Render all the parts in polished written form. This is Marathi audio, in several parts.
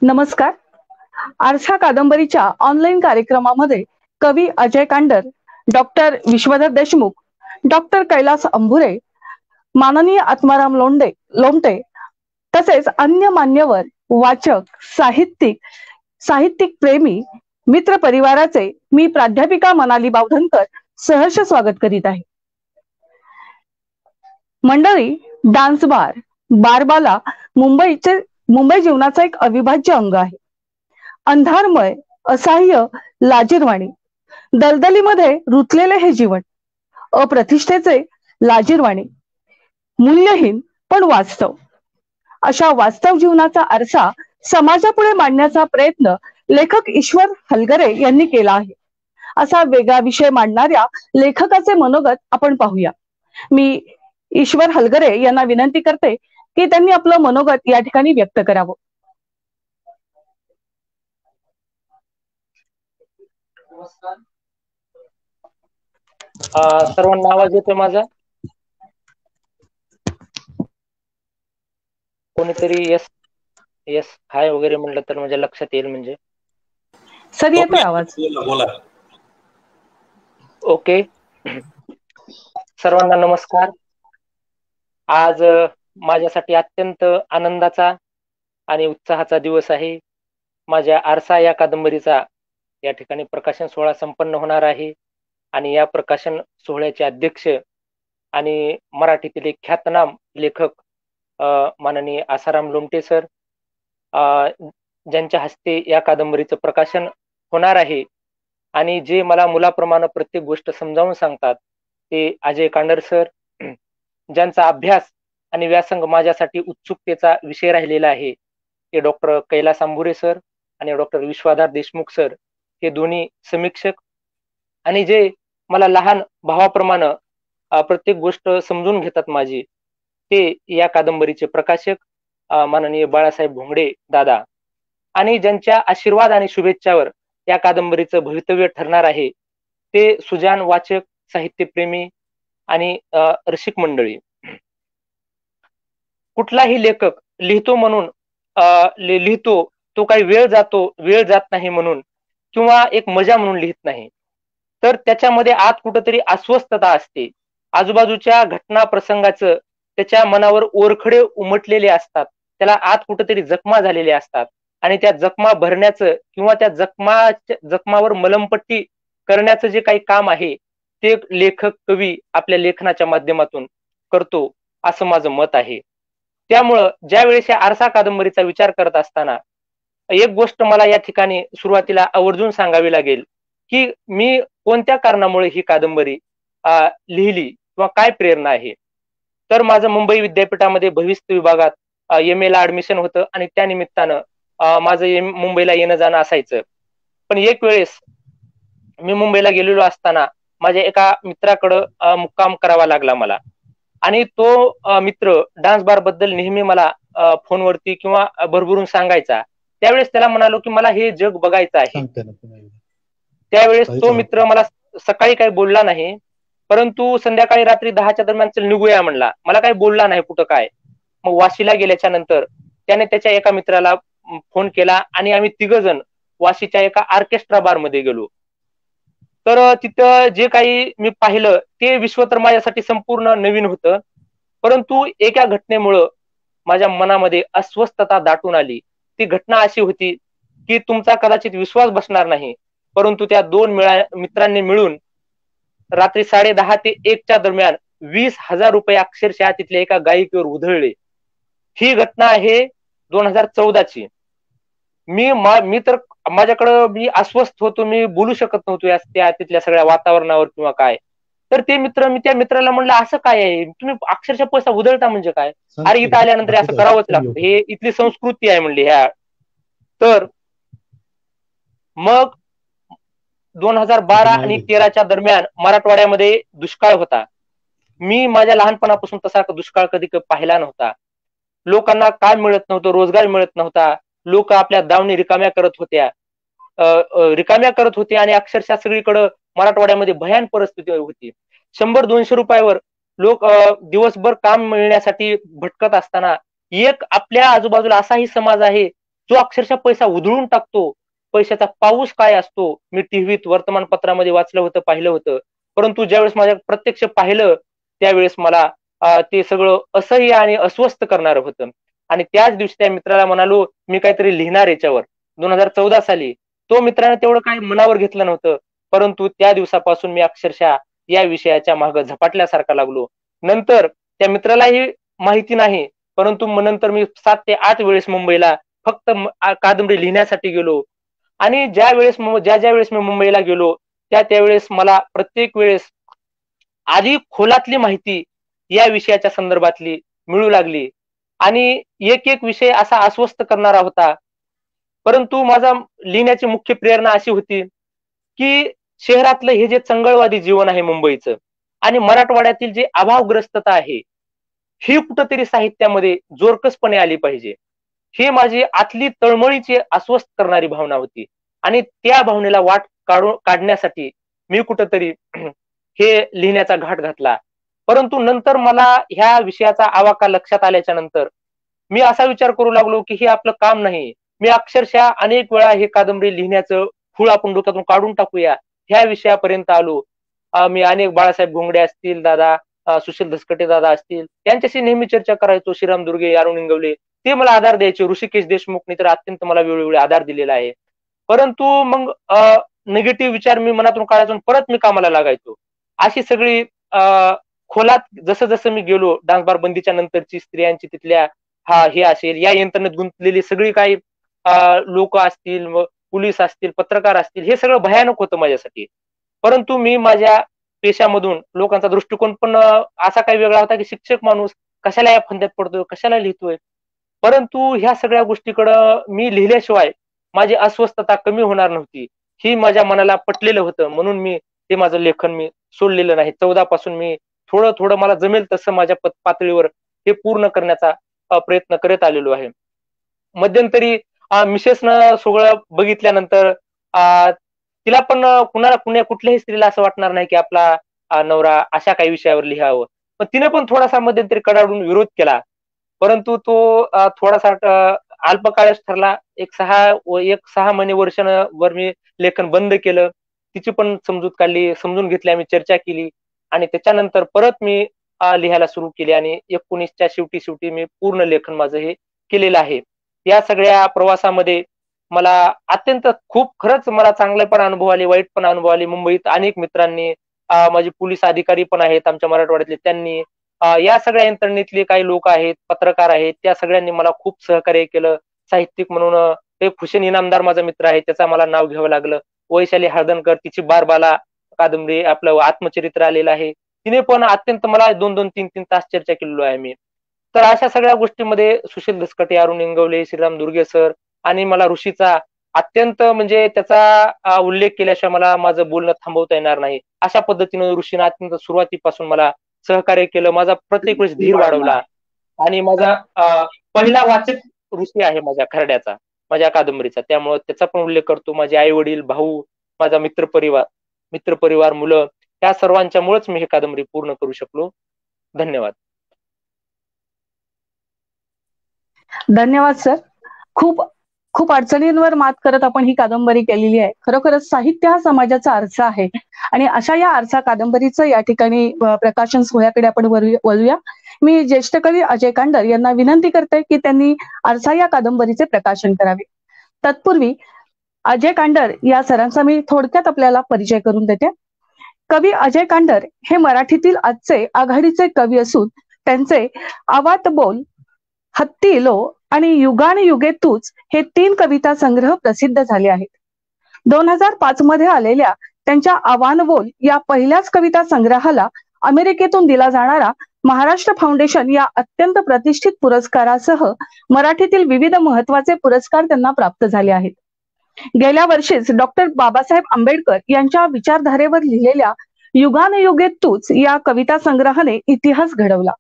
नमस्कार. आरसा कादंबरीच्या ऑनलाईन कार्यक्रमामध्ये कवी अजय कांडर, डॉक्टर विश्वधर देशमुख, डॉक्टर कैलास अंभुरे, माननीय आत्माराम लोमटे तसेच अन्य मान्यवर वाचक, साहित्यिक प्रेमी मित्र परिवाराचे मी प्राध्यापिका मनाली बावधनकर सहर्ष स्वागत करीत आहे. मंडळी, डान्स बारबाला मुंबई जीवनाचा एक अविभाज्य अंग आहे. अंधारमय, असह्य, लाजिरवाणी, दलदलीमध्ये रुतलेले हे जीवन, अप्रतिष्ठेचे लाजिरवाणी, मूल्यहीन पण वास्तव, अशा वास्तव जीवनाचा आरसा समाजापुढे मांडण्याचा प्रयत्न लेखक ईश्वर हलगरे यांनी केला आहे. असा वेगळा विषय मांडणाऱ्या लेखकाचे मनोगत आपण पाहूया. मी ईश्वर हलगरे यांना विनंती करते की त्यांनी आपलं मनोगत या ठिकाणी व्यक्त करावं. सर्वांना आवाज येतोय माझा? कोणीतरी यस यस हाय वगैरे म्हणलं तर म्हणजे लक्षात येईल. म्हणजे सर येतोय आवाज? बोला. ओके. सर्वांना नमस्कार. आज माझ्यासाठी अत्यंत आनंदाचा आणि उत्साहाचा दिवस आहे. माझ्या आरसा या कादंबरीचा या ठिकाणी प्रकाशन सोहळा संपन्न होणार आहे आणि या प्रकाशन सोहळ्याचे अध्यक्ष आणि मराठीतील एक ख्यातनाम लेखक माननीय आसाराम लोमटे सर, ज्यांच्या हस्ते या कादंबरीचं प्रकाशन होणार आहे आणि जे मला मुलाप्रमाणे प्रत्येक गोष्ट समजावून सांगतात ते अजय कांडर सर, ज्यांचा अभ्यास आणि व्यासंग माझ्यासाठी उत्सुकतेचा विषय राहिलेला आहे ते डॉक्टर कैलास अंभुरे सर आणि डॉक्टर विश्वधर देशमुख सर, हे दोन्ही समीक्षक आणि जे मला लहान भावाप्रमाणे प्रत्येक गोष्ट समजून घेतात माझी, ते या कादंबरीचे प्रकाशक माननीय बाळासाहेब भोंगडे दादा, आणि ज्यांच्या आशीर्वाद आणि शुभेच्छावर या कादंबरीचं भवितव्य ठरणार आहे ते सुजान वाचक, साहित्यप्रेमी आणि रसिक मंडळी. कुठलाही लेखक लिहितो म्हणून लिहितो तो काही वेळ जात नाही म्हणून किंवा एक मजा म्हणून लिहित नाही, तर त्याच्यामध्ये आत कुठंतरी अस्वस्थता असते. आजूबाजूच्या घटना प्रसंगाचं त्याच्या मनावर ओरखडे उमटलेले असतात, त्याला आत कुठंतरी जखमा झालेल्या असतात आणि त्या जखमा भरण्याचं किंवा त्या जखमावर मलमपट्टी करण्याचं जे काही काम आहे ते लेखक कवी आपल्या लेखनाच्या माध्यमातून करतो असं माझं मत आहे. त्यामुळं ज्या वेळेस या आरसा कादंबरीचा विचार करत असताना एक गोष्ट मला या ठिकाणी सुरुवातीला आवर्जून सांगावी लागेल की मी कोणत्या कारणामुळे ही कादंबरी लिहिली किंवा काय प्रेरणा आहे. तर माझं मुंबई विद्यापीठामध्ये भविष्य विभागात MA ला ऍडमिशन होतं आणि त्या निमित्तानं माझं मुंबईला येणं जाणं असायचं. पण एक वेळेस मी मुंबईला गेलेलो असताना माझ्या एका मित्राकडं मुक्काम करावा लागला मला, आणि तो मित्र डान्स बार बद्दल नेहमी मला फोनवरती किंवा भरभरून सांगायचा. त्यावेळेस त्याला म्हणालो की मला हे जग बघायचं आहे. त्यावेळेस तो मित्र मला सकाळी काही बोलला नाही, परंतु संध्याकाळी रात्री 10च्या दरम्यान चल निघूया म्हणला. मला काही बोलला नाही कुठं काय. मग वाशीला गेल्याच्या नंतर त्याने त्याच्या एका मित्राला फोन केला आणि आम्ही 3 जण वाशीच्या एका ऑर्केस्ट्रा बार मध्ये गेलो. तर तिथं जे काही मी पाहिलं ते विश्व तर माझ्यासाठी संपूर्ण नवीन होतं, परंतु एका घटनेमुळं माझ्या मनामध्ये अस्वस्थता दाटून आली. ती घटना अशी होती की तुमचा कदाचित विश्वास बसणार नाही, परंतु त्या 2 मित्रांनी मिळून रात्री 10:30 ते 1च्या दरम्यान 20,000 रुपये अक्षरशः तिथल्या एका गायिकेवर उधळले. ही घटना आहे 2014ची. मी तर माझ्याकडं मी अस्वस्थ होतो, मी बोलू शकत नव्हतो त्या तिथल्या सगळ्या वातावरणावर किंवा काय. तर मी त्या मित्राला म्हणलं असं काय आहे, तुम्ही अक्षरशः पैसा उधळता म्हणजे काय? अरे इथं आल्यानंतर असं करावंच लागतं, हे इथली संस्कृती आहे म्हणली ह्या. तर मग 2012 आणि 13च्या दरम्यान मराठवाड्यामध्ये दुष्काळ होता. मी माझ्या लहानपणापासून तसा दुष्काळ कधी पाहिला नव्हता. लोकांना काम मिळत नव्हतं, रोजगार मिळत नव्हता. लोक आपल्या दावणी रिकाम्या करत होते आणि अक्षरशः सगळीकडे मराठवाड्यामध्ये भयान परिस्थिती होती. 100-200 रुपयावर लोक दिवसभर काम मिळण्यासाठी भटकत असताना एक आपल्या आजूबाजूला असाही समाज आहे जो अक्षरशः पैसा उधळून टाकतो, पैशाचा पाऊस काय असतो, मी टीव्हीत वर्तमानपत्रामध्ये वाचलं होतं, पाहिलं होतं. परंतु ज्यावेळेस माझ्या प्रत्यक्ष पाहिलं, त्यावेळेस मला ते सगळं असह्य आणि अस्वस्थ करणारं होतं. आणि त्याच दिवशी त्या मित्राला म्हणालो, मी काहीतरी लिहिणार याच्यावर. 2014 साली. तो मित्राने तेवढं काही मनावर घेतलं नव्हतं. परंतु त्या दिवसापासून मी अक्षरशः या विषयाच्या मागे झपाटल्यासारखा लागलो. नंतर त्या मित्रालाही माहिती नाही, परंतु मग नंतर मी 7 ते 8 वेळेस मुंबईला फक्त कादंबरी लिहिण्यासाठी गेलो. आणि ज्या वेळेस मी मुंबईला गेलो, त्यावेळेस मला प्रत्येक वेळेस अधिक खोलातली माहिती या विषयाच्या संदर्भातली मिळू लागली. आणि एक विषय असा अस्वस्थ करणारा होता. परंतु माझा लिहिण्याची मुख्य प्रेरणा अशी होती, की शहरातलं हे जे चंगळवादी जीवन आहे मुंबईचं आणि मराठवाड्यातील जे अभावग्रस्तता आहे, ही कुठेतरी साहित्यामध्ये जोरकसपणे आली पाहिजे. ही माझी आतली तळमळीची अस्वस्थ करणारी भावना होती. आणि त्या भावनेला वाट काढण्यासाठी मी कुठेतरी हे लिहिण्याचा घाट घातला. परंतु नंतर मला ह्या विषयाचा आवाका लक्षात आल्याच्या नंतर मी असा विचार करू लागलो, की हे आपलं काम नाही. मी अक्षरशः अनेक वेळा हे कादंबरी लिहिण्याचं खूळ आपण डोक्यातून काढून टाकूया, ह्या विषयापर्यंत आलो. मी अनेक बाळासाहेब घोंगडे असतील दादा, सुशील धसकटे दादा असतील, त्यांच्याशी नेहमी चर्चा करायचो. श्रीराम दुर्गे, अरुण इंगवले, ते मला आधार द्यायचे. ऋषिकेश देशमुखनी तर अत्यंत मला वेळोवेळी आधार दिलेला आहे. परंतु मग निगेटिव्ह विचार मी मनातून काढायचो, परत मी कामाला लागायचो. अशी सगळी खोलात जसं जसं मी गेलो, डान्सबार बंदीच्या नंतरची स्त्रियांची तिथल्या हे असेल, या यंत्रणेत गुंतलेली सगळी काही लोक असतील, पोलीस असतील, पत्रकार असतील, हे सगळं भयानक होतं माझ्यासाठी. परंतु मी माझ्या पेशामधून लोकांचा दृष्टिकोन पण असा काही वेगळा होता, की शिक्षक माणूस कशाला या फंद्यात पडतोय, कशाला लिहितोय. परंतु ह्या सगळ्या गोष्टीकडं मी लिहिल्याशिवाय माझी अस्वस्थता कमी होणार नव्हती, ही माझ्या मनाला पटलेलं होतं. म्हणून मी ते माझं लेखन मी सोडलेलं नाही. 14 पासून मी थोडं थोडं मला जमेल तसं माझ्या पातळीवर हे पूर्ण करण्याचा प्रयत्न करत आलेलो आहे. मध्यंतरी मिसेसनं सगळं बघितल्यानंतर तिला पण कुठल्याही स्त्रीला असं वाटणार नाही, की आपला नवरा अशा काही विषयावर लिहावं. पण तिने पण थोडासा मध्यंतरी कडाडून विरोध केला. परंतु तो थोडासा अल्पकाळच ठरला. एक 6 महिने वर्षांवर मी लेखन बंद केलं. तिची पण समजूत काढली, समजून घेतली, आम्ही चर्चा केली आणि त्याच्यानंतर परत मी लिहायला सुरू केली आणि 19च्या शेवटी मी पूर्ण लेखन माझं हे केलेलं आहे. या सगळ्या प्रवासामध्ये मला अत्यंत खूप खरंच मला चांगले पण अनुभव आले, वाईट पण अनुभव आले. मुंबईत अनेक मित्रांनी, माझे पोलीस अधिकारी पण आहेत आमच्या मराठवाड्यातले, त्यांनी या सगळ्या यंत्रणेतले काही लोक आहेत, पत्रकार आहेत, त्या सगळ्यांनी मला खूप सहकार्य केलं. साहित्यिक म्हणून एक हुसेन इनामदार माझा मित्र आहे, त्याचा मला नाव घ्यावं लागलं. वैशाली हळदणकर, तिची बारबाला कादंबरी आपलं आत्मचरित्र आलेलं आहे, तिने पण अत्यंत मला 2-2, 3-3 तास चर्चा केलेलो आहे मी. तर अशा सगळ्या गोष्टींमध्ये सुशील धसकटे, अरुण इंगवले, श्रीराम दुर्गे सर आणि मला ऋषीचा अत्यंत म्हणजे त्याचा उल्लेख केल्याशिवाय मला माझं बोलणं थांबवता येणार नाही. अशा पद्धतीनं ऋषीनं अत्यंत सुरुवातीपासून मला सहकार्य केलं. माझा प्रत्येक वेळेस धीर वाढवला आणि माझा पहिला वाचक ऋषी आहे माझ्या खरड्याचा, माझ्या कादंबरीचा. त्यामुळे त्याचा पण उल्लेख करतो. माझे आई वडील, भाऊ, माझा मित्रपरिवार, मुलं, त्या सर्वांच्यामुळेच मी ही कादंबरी पूर्ण करू शकलो. धन्यवाद. धन्यवाद सर. खूप खूप अडचणींवर मात करत आपण ही कादंबरी केलेली आहे. खरोखरच साहित्य हा समाजाचा आरसा आहे आणि अशा या आरसा कादंबरीचं या ठिकाणी प्रकाशन सोहळ्याकडे आपण वळूया. मी ज्येष्ठ कवी अजय कांडर यांना विनंती करते की त्यांनी आरसा या कादंबरीचे प्रकाशन करावे. तत्पूर्वी अजय कांडर या सरांचा मी थोडक्यात आपल्याला परिचय करून देते. कवी अजय कांडर हे मराठीतील आजचे आघाडीचे कवी असून त्यांचे आवात बोल, हत्ती लो आणि युगानयुगे तूच हे 3 कविता संग्रह प्रसिद्ध झाले आहेत. 2005 मध्ये आलेल्या त्यांच्या आवान बोल या पहिल्याच कविता संग्रहाला अमेरिकेतून दिला जाणारा महाराष्ट्र फाउंडेशन या अत्यंत प्रतिष्ठित पुरस्कारासह मराठीतील विविध महत्वाचे पुरस्कार त्यांना प्राप्त झाले आहेत. गेल्या वर्षीच डॉक्टर बाबासाहेब आंबेडकर यांच्या विचारधारेवर लिहिलेल्या युगानयुगे तूच या कविता संग्रहाने इतिहास घडवला.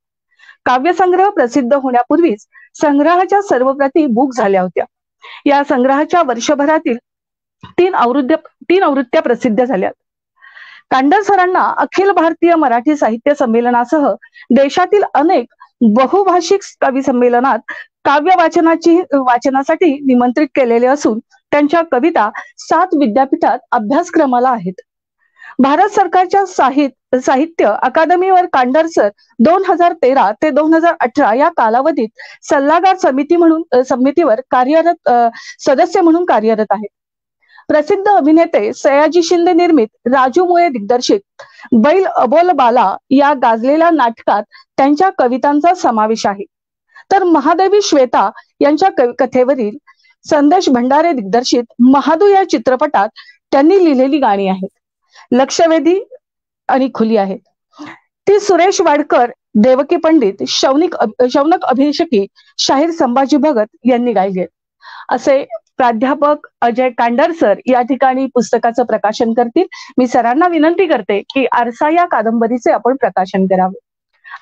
काव्यसंग्रह प्रसिद्ध होण्यापूर्वीच संग्रहाच्या सर्व प्रती बुक झाल्या होत्या. या संग्रहाच्या वर्षभरातील 3 आवृत्त्या प्रसिद्ध झाल्या. कांडर सरांना अखिल भारतीय मराठी साहित्य संमेलनासह देशातील अनेक बहुभाषिक कवी संमेलनात काव्य वाचनासाठी निमंत्रित केलेले असून त्यांच्या कविता 7 विद्यापीठात अभ्यासक्रमाला आहेत. भारत सरकारच्या साहित्य अकादमीवर कांडर सर 2013 ते 2018 या कालावधीत सल्लागार समितीवर कार्यरत सदस्य म्हणून कार्यरत आहेत. प्रसिद्ध अभिनेते सयाजी शिंदे निर्मित राजू मुळे दिग्दर्शित बैल अबोल बाला या गाजलेल्या नाटकात त्यांच्या कवितांचा समावेश आहे. तर महादेवी श्वेता यांच्या कथेवरील संदेश भंडारे दिग्दर्शित महादू या चित्रपटात त्यांनी लिहिलेली गाणी आहेत. लक्षवेधी आणि खुली आहेत. ती सुरेश वाडकर, देवकी पंडित, शौनक अभिषेकी, शाहीर संभाजी भगत यांनी गायले. असे प्राध्यापक अजय कांडर सर या ठिकाणी पुस्तकाचं प्रकाशन करतील. मी सरांना विनंती करते की आरसा या कादंबरीचे आपण प्रकाशन करावे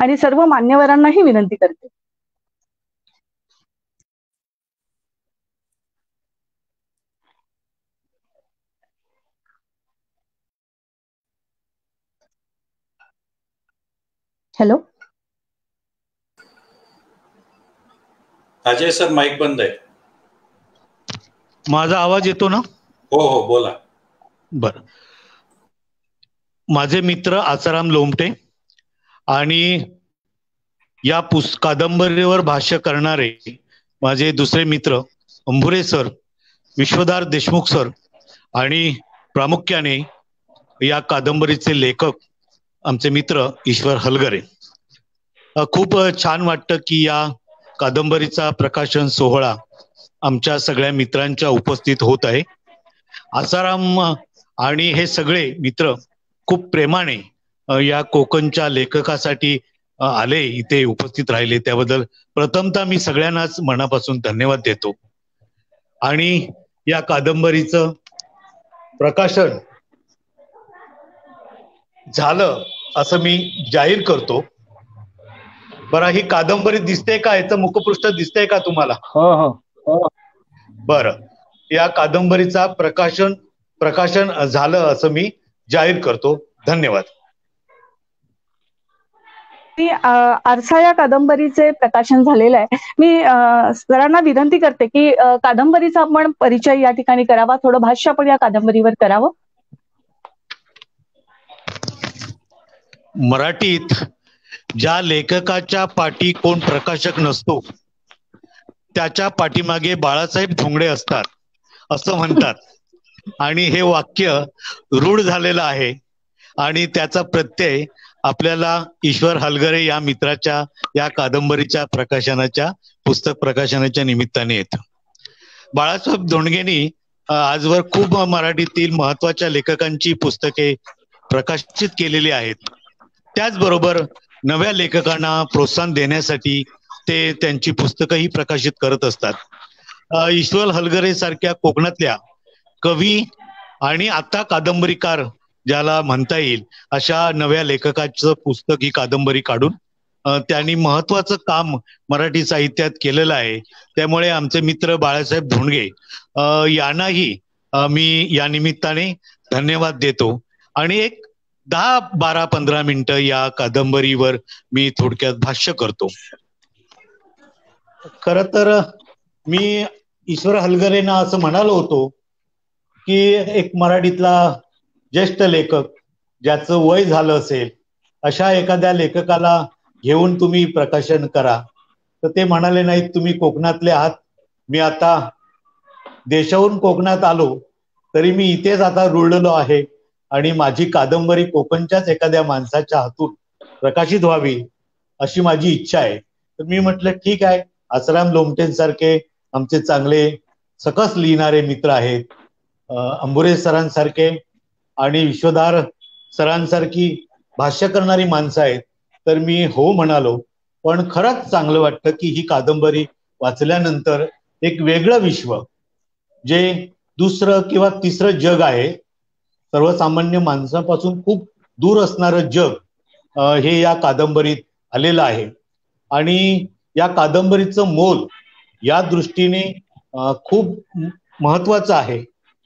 आणि सर्व मान्यवरांनाही विनंती करते. हॅलो अजय सर, माईक बंद आहे. माझा आवाज येतो ना? हो हो, बोला. बर. माझे मित्र आसाराम लोमटे आणि या कादंबरीवर भाष्य करणारे माझे दुसरे मित्र अंबुरे सर, विश्वदार देशमुख सर आणि प्रामुख्याने या कादंबरीचे लेखक आमचे मित्र ईश्वर हलगरे. खूप छान वाटतं की या कादंबरीचा प्रकाशन सोहळा आमच्या सगळ्या मित्रांच्या उपस्थित होत आहे. आसाराम आणि हे सगळे मित्र खूप प्रेमाने या कोकणच्या लेखकासाठी आले, इथे उपस्थित राहिले, त्याबद्दल प्रथमतः मी सगळ्यांनाच मनापासून धन्यवाद देतो. आणि या कादंबरीचं प्रकाशन झालं असं मी जाहीर करतो. बरं, ही कादंबरी दिसते का? याचं मुखपृष्ठ दिसतंय का तुम्हाला? हो हो. बरं, या कादंबरीचा प्रकाशन झालं असं मी जाहीर करतो. धन्यवाद. आरसा या कादंबरीचे प्रकाशन झालेलं आहे. मी सरांना विनंती करते की कादंबरीचा आपण परिचय या ठिकाणी करावा, थोडं भाष्य आपण या कादंबरीवर करावं. मराठीत ज्या लेखकाच्या पाठी कोण प्रकाशक नसतो त्याच्या पाठीमागे बाळासाहेब धोंगडे असतात असं म्हणतात. आणि हे वाक्य रूढ झालेलं आहे आणि त्याचा प्रत्यय आपल्याला ईश्वर हलगरे या मित्राच्या या कादंबरीच्या पुस्तक प्रकाशनाच्या निमित्ताने येतं. बाळासाहेब धोंडगेंनी आजवर खूप मराठीतील महत्वाच्या लेखकांची पुस्तके प्रकाशित केलेली आहेत. त्याचबरोबर नव्या लेखकांना प्रोत्साहन देण्यासाठी ते त्यांची पुस्तकंही प्रकाशित करत असतात. ईश्वर हलगरे सारख्या कोकणातल्या कवी आणि आता कादंबरीकार ज्याला म्हणता येईल अशा नव्या लेखकाचं पुस्तक ही कादंबरी काढून त्यांनी महत्वाचं काम मराठी साहित्यात केलेलं आहे. त्यामुळे आमचे मित्र बाळासाहेब धोंडगे यांनाही मी या निमित्ताने धन्यवाद देतो. आणि एक 10-12-15 मिनिटं या कादंबरीवर मी थोडक्यात भाष्य करतो. खर तर मी ईश्वर हलगरेंना असं म्हणालो होतो की एक मराठीतला ज्येष्ठ लेखक ज्याचं वय झालं असेल अशा एखाद्या लेखकाला घेऊन तुम्ही प्रकाशन करा. तर ते म्हणाले नाहीत, तुम्ही कोकणातले आहात, मी आता देशाहून कोकणात आलो तरी मी इथेच आता रुळलेलो आहे आणि माझी कादंबरी कोकणच्याच एखाद्या माणसाच्या हातून प्रकाशित व्हावी अशी माझी इच्छा आहे. तर मी म्हटलं ठीक आहे, आसाराम लोमटेंसारखे आमचे चांगले सकस लिहिणारे मित्र आहेत, अंबुरे सरांसारखे आणि विश्वदार सरांसारखी भाष्य करणारी माणसं आहेत, तर मी हो म्हणालो. पण खरंच चांगलं वाटतं की ही कादंबरी वाचल्यानंतर एक वेगळं विश्व, जे दुसरं किंवा तिसरं जग आहे, सर्वसामान्य माणसापासून खूप दूर असणारं जग, हे या कादंबरीत आलेलं आहे. आणि या कादंबरीचं मोल या दृष्टीने खूप महत्वाचं आहे.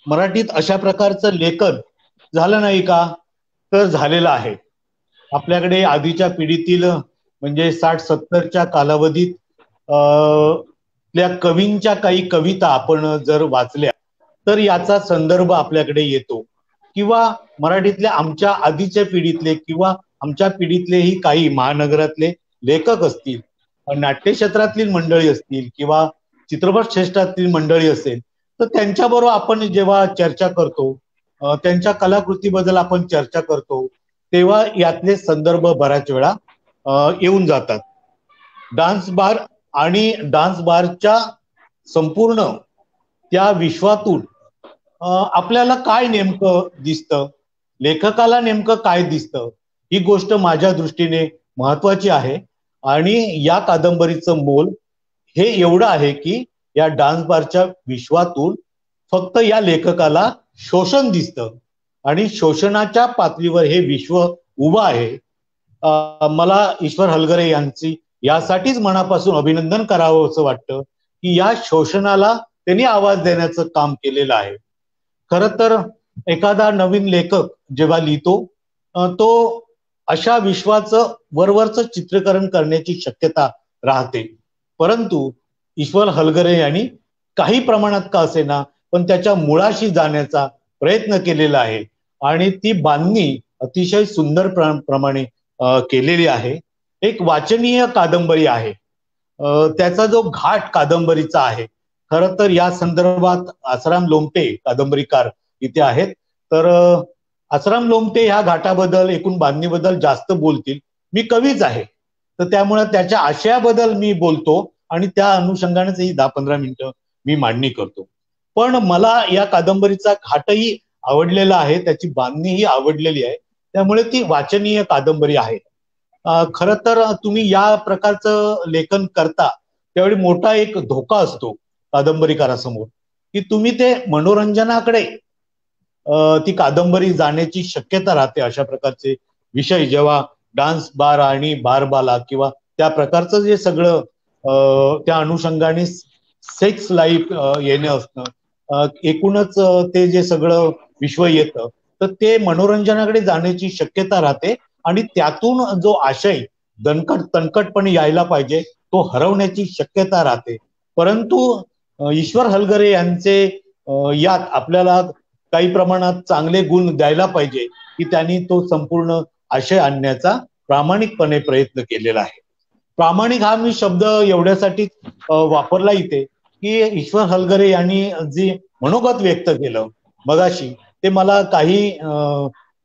मराठीत अशा प्रकारचं लेखन झालं नाही का? तर झालेलं आहे. आपल्याकडे आधीच्या पिढीतील म्हणजे 60-70च्या कालावधीत मराठीतल्या कवींच्या काही कविता आपण जर वाचल्या तर याचा संदर्भ आपल्याकडे येतो, किंवा मराठीतल्या आमच्या आधीच्या पिढीतले किंवा आमच्या पिढीतलेही काही महानगरातले लेखक असतील, नाट्यक्षेत्रातील मंडळी असतील किंवा चित्रपट क्षेत्रातील मंडळी असेल, तर त्यांच्याबरोबर आपण जेव्हा चर्चा करतो, त्यांच्या कलाकृतीबद्दल आपण चर्चा करतो, तेव्हा यातले संदर्भ बऱ्याच वेळा येऊन जातात. डान्स बार आणि डान्स बारच्या संपूर्ण त्या विश्वातून आपल्याला काय नेमकं दिसतं, लेखकाला नेमकं काय दिसतं, ही गोष्ट माझ्या दृष्टीने महत्वाची आहे. आणि या कादंबरीचं मोल हे एवढं आहे की या डान्स बारच्या विश्वातून फक्त या लेखकाला शोषण दिसतं आणि शोषणाच्या पातळीवर हे विश्व उभं आहे. मला ईश्वर हलगरे यांची यासाठीच मनापासून अभिनंदन करावं असं वाटतं की या शोषणाला त्यांनी आवाज देण्याचं काम केलेलं आहे. खरं तर एखादा नवीन लेखक जेव्हा लिहितो तो अशा विश्वाचं वरवरचं चित्रीकरण करण्याची शक्यता राहते, परंतु ईश्वर हलगरे यांनी काही प्रमाणात का असेना पण त्याच्या मुळाशी जाण्याचा प्रयत्न केलेला आहे आणि ती बांधणी अतिशय सुंदर प्रमाणे केलेली आहे. एक वाचनीय कादंबरी आहे. त्याचा जो घाट कादंबरीचा आहे, खरं तर या संदर्भात आसाराम लोमटे कादंबरीकार इथे आहेत, तर आसाराम लोमटे ह्या घाटाबद्दल एकूण बांधणीबद्दल जास्त बोलतील. मी कवीच आहे, तर त्यामुळे त्याच्या आशयाबद्दल मी बोलतो आणि त्या अनुषंगानेच ही 10-15 मिनिटं मी मांडणी करतो. पण मला या कादंबरीचा घाटही आवडलेला आहे, त्याची बांधणीही आवडलेली आहे, त्यामुळे ती वाचनीय कादंबरी आहे. खरं तर तुम्ही या प्रकारचं लेखन करता त्यावेळी मोठा एक धोका असतो कादंबरीकारासमोर की तुम्ही ते मनोरंजनाकडे ती कादंबरी जाण्याची शक्यता राहते. अशा प्रकारचे विषय जेव्हा डान्स बार आणि बारबाला किंवा त्या प्रकारचं जे सगळं त्या अनुषंगाने सेक्स लाईफ येणं असणं, एकूणच ते जे सगळं विश्व येतं, तर ते मनोरंजनाकडे जाण्याची शक्यता राहते आणि त्यातून जो आशय तणकटपणे यायला पाहिजे तो हरवण्याची शक्यता राहते. परंतु ईश्वर हलगरे यांचे यात आपल्याला काही प्रमाणात चांगले गुण द्यायला पाहिजे की त्यांनी तो संपूर्ण आशय आणण्याचा प्रामाणिकपणे प्रयत्न केलेला आहे. प्रामाणिक हा मी शब्द एवढ्यासाठी वापरला इथे की ईश्वर हलगरे यांनी जे मनोगत व्यक्त केलं मगाशी, ते मला काही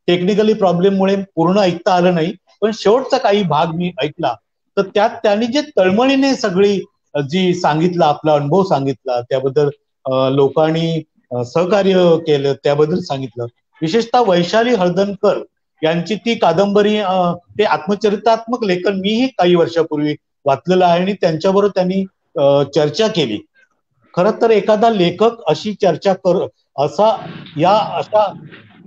टेक्निकली प्रॉब्लेममुळे पूर्ण ऐकता आलं नाही, पण शेवटचा काही भाग मी ऐकला, तर त्यात त्यांनी जे तळमळीने सगळी जी सांगितलं, आपला अनुभव सांगितला, त्याबद्दल लोकांनी सहकार्य केलं त्याबद्दल सांगितलं. विशेषतः वैशाली हळदणकर यांची ती कादंबरी, ते आत्मचरित्रात्मक लेखन मीही काही वर्षापूर्वी वाचलेलं आहे आणि त्यांच्याबरोबर त्यांनी चर्चा केली. खरं तर एखादा लेखक अशी चर्चा अशा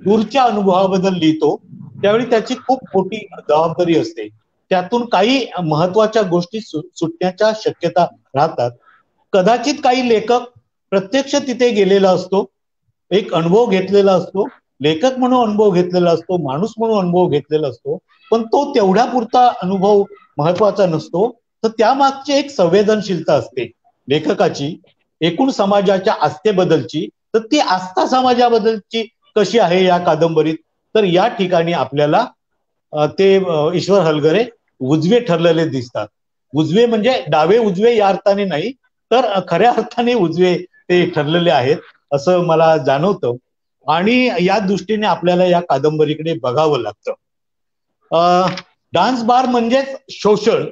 दूरच्या अनुभवाबद्दल लिहितो त्यावेळी त्याची खूप मोठी जबाबदारी असते. त्यातून काही महत्वाच्या गोष्टी सुटण्याच्या शक्यता राहतात. कदाचित काही लेखक प्रत्यक्ष तिथे गेलेला असतो, एक अनुभव घेतलेला असतो, लेखक म्हणून अनुभव घेतलेला असतो, माणूस म्हणून अनुभव घेतलेला असतो, पण तो तेवढ्या पुरता अनुभव महत्वाचा नसतो. तर त्यामागची एक संवेदनशीलता असते लेखकाची एकूण समाजाच्या आस्थेबद्दलची. तर ती आस्था समाजाबद्दलची कशी आहे या कादंबरीत, तर या ठिकाणी आपल्याला ते ईश्वर हलगरे उजवे ठरलेले दिसतात. उजवे म्हणजे डावे उजवे या अर्थाने नाही, तर खऱ्या अर्थाने उजवे ते ठरलेले आहेत असं मला जाणवतं आणि या दृष्टीने आपल्याला या कादंबरीकडे बघावं लागतं. डान्स बार म्हणजेच शोषण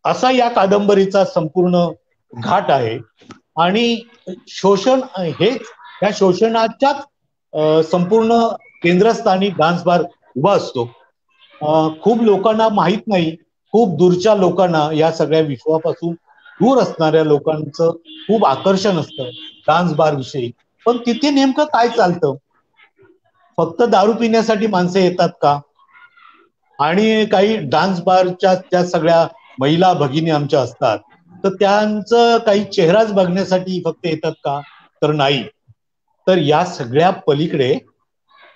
असा या कादंबरीचा संपूर्ण घाट आहे आणि शोषण हेच या शोषणाच्याच संपूर्ण केंद्रस्थानी डान्स बार उभा असतो. खूप लोकांना माहित नाही, खूप दूरच्या लोकांना, या सगळ्या विश्वापासून दूर असणाऱ्या लोकांचं खूप आकर्षण असतं डान्स बार विषयी. पण तिथे नेमकं काय चालतं? फक्त दारू पिण्यासाठी माणसं येतात का? आणि काही डान्स बारच्या त्या सगळ्या महिला भगिनी आमच्या असतात, तर त्यांचं काही चेहराच बघण्यासाठी फक्त येतात का? तर नाही. तर या सगळ्या पलीकडे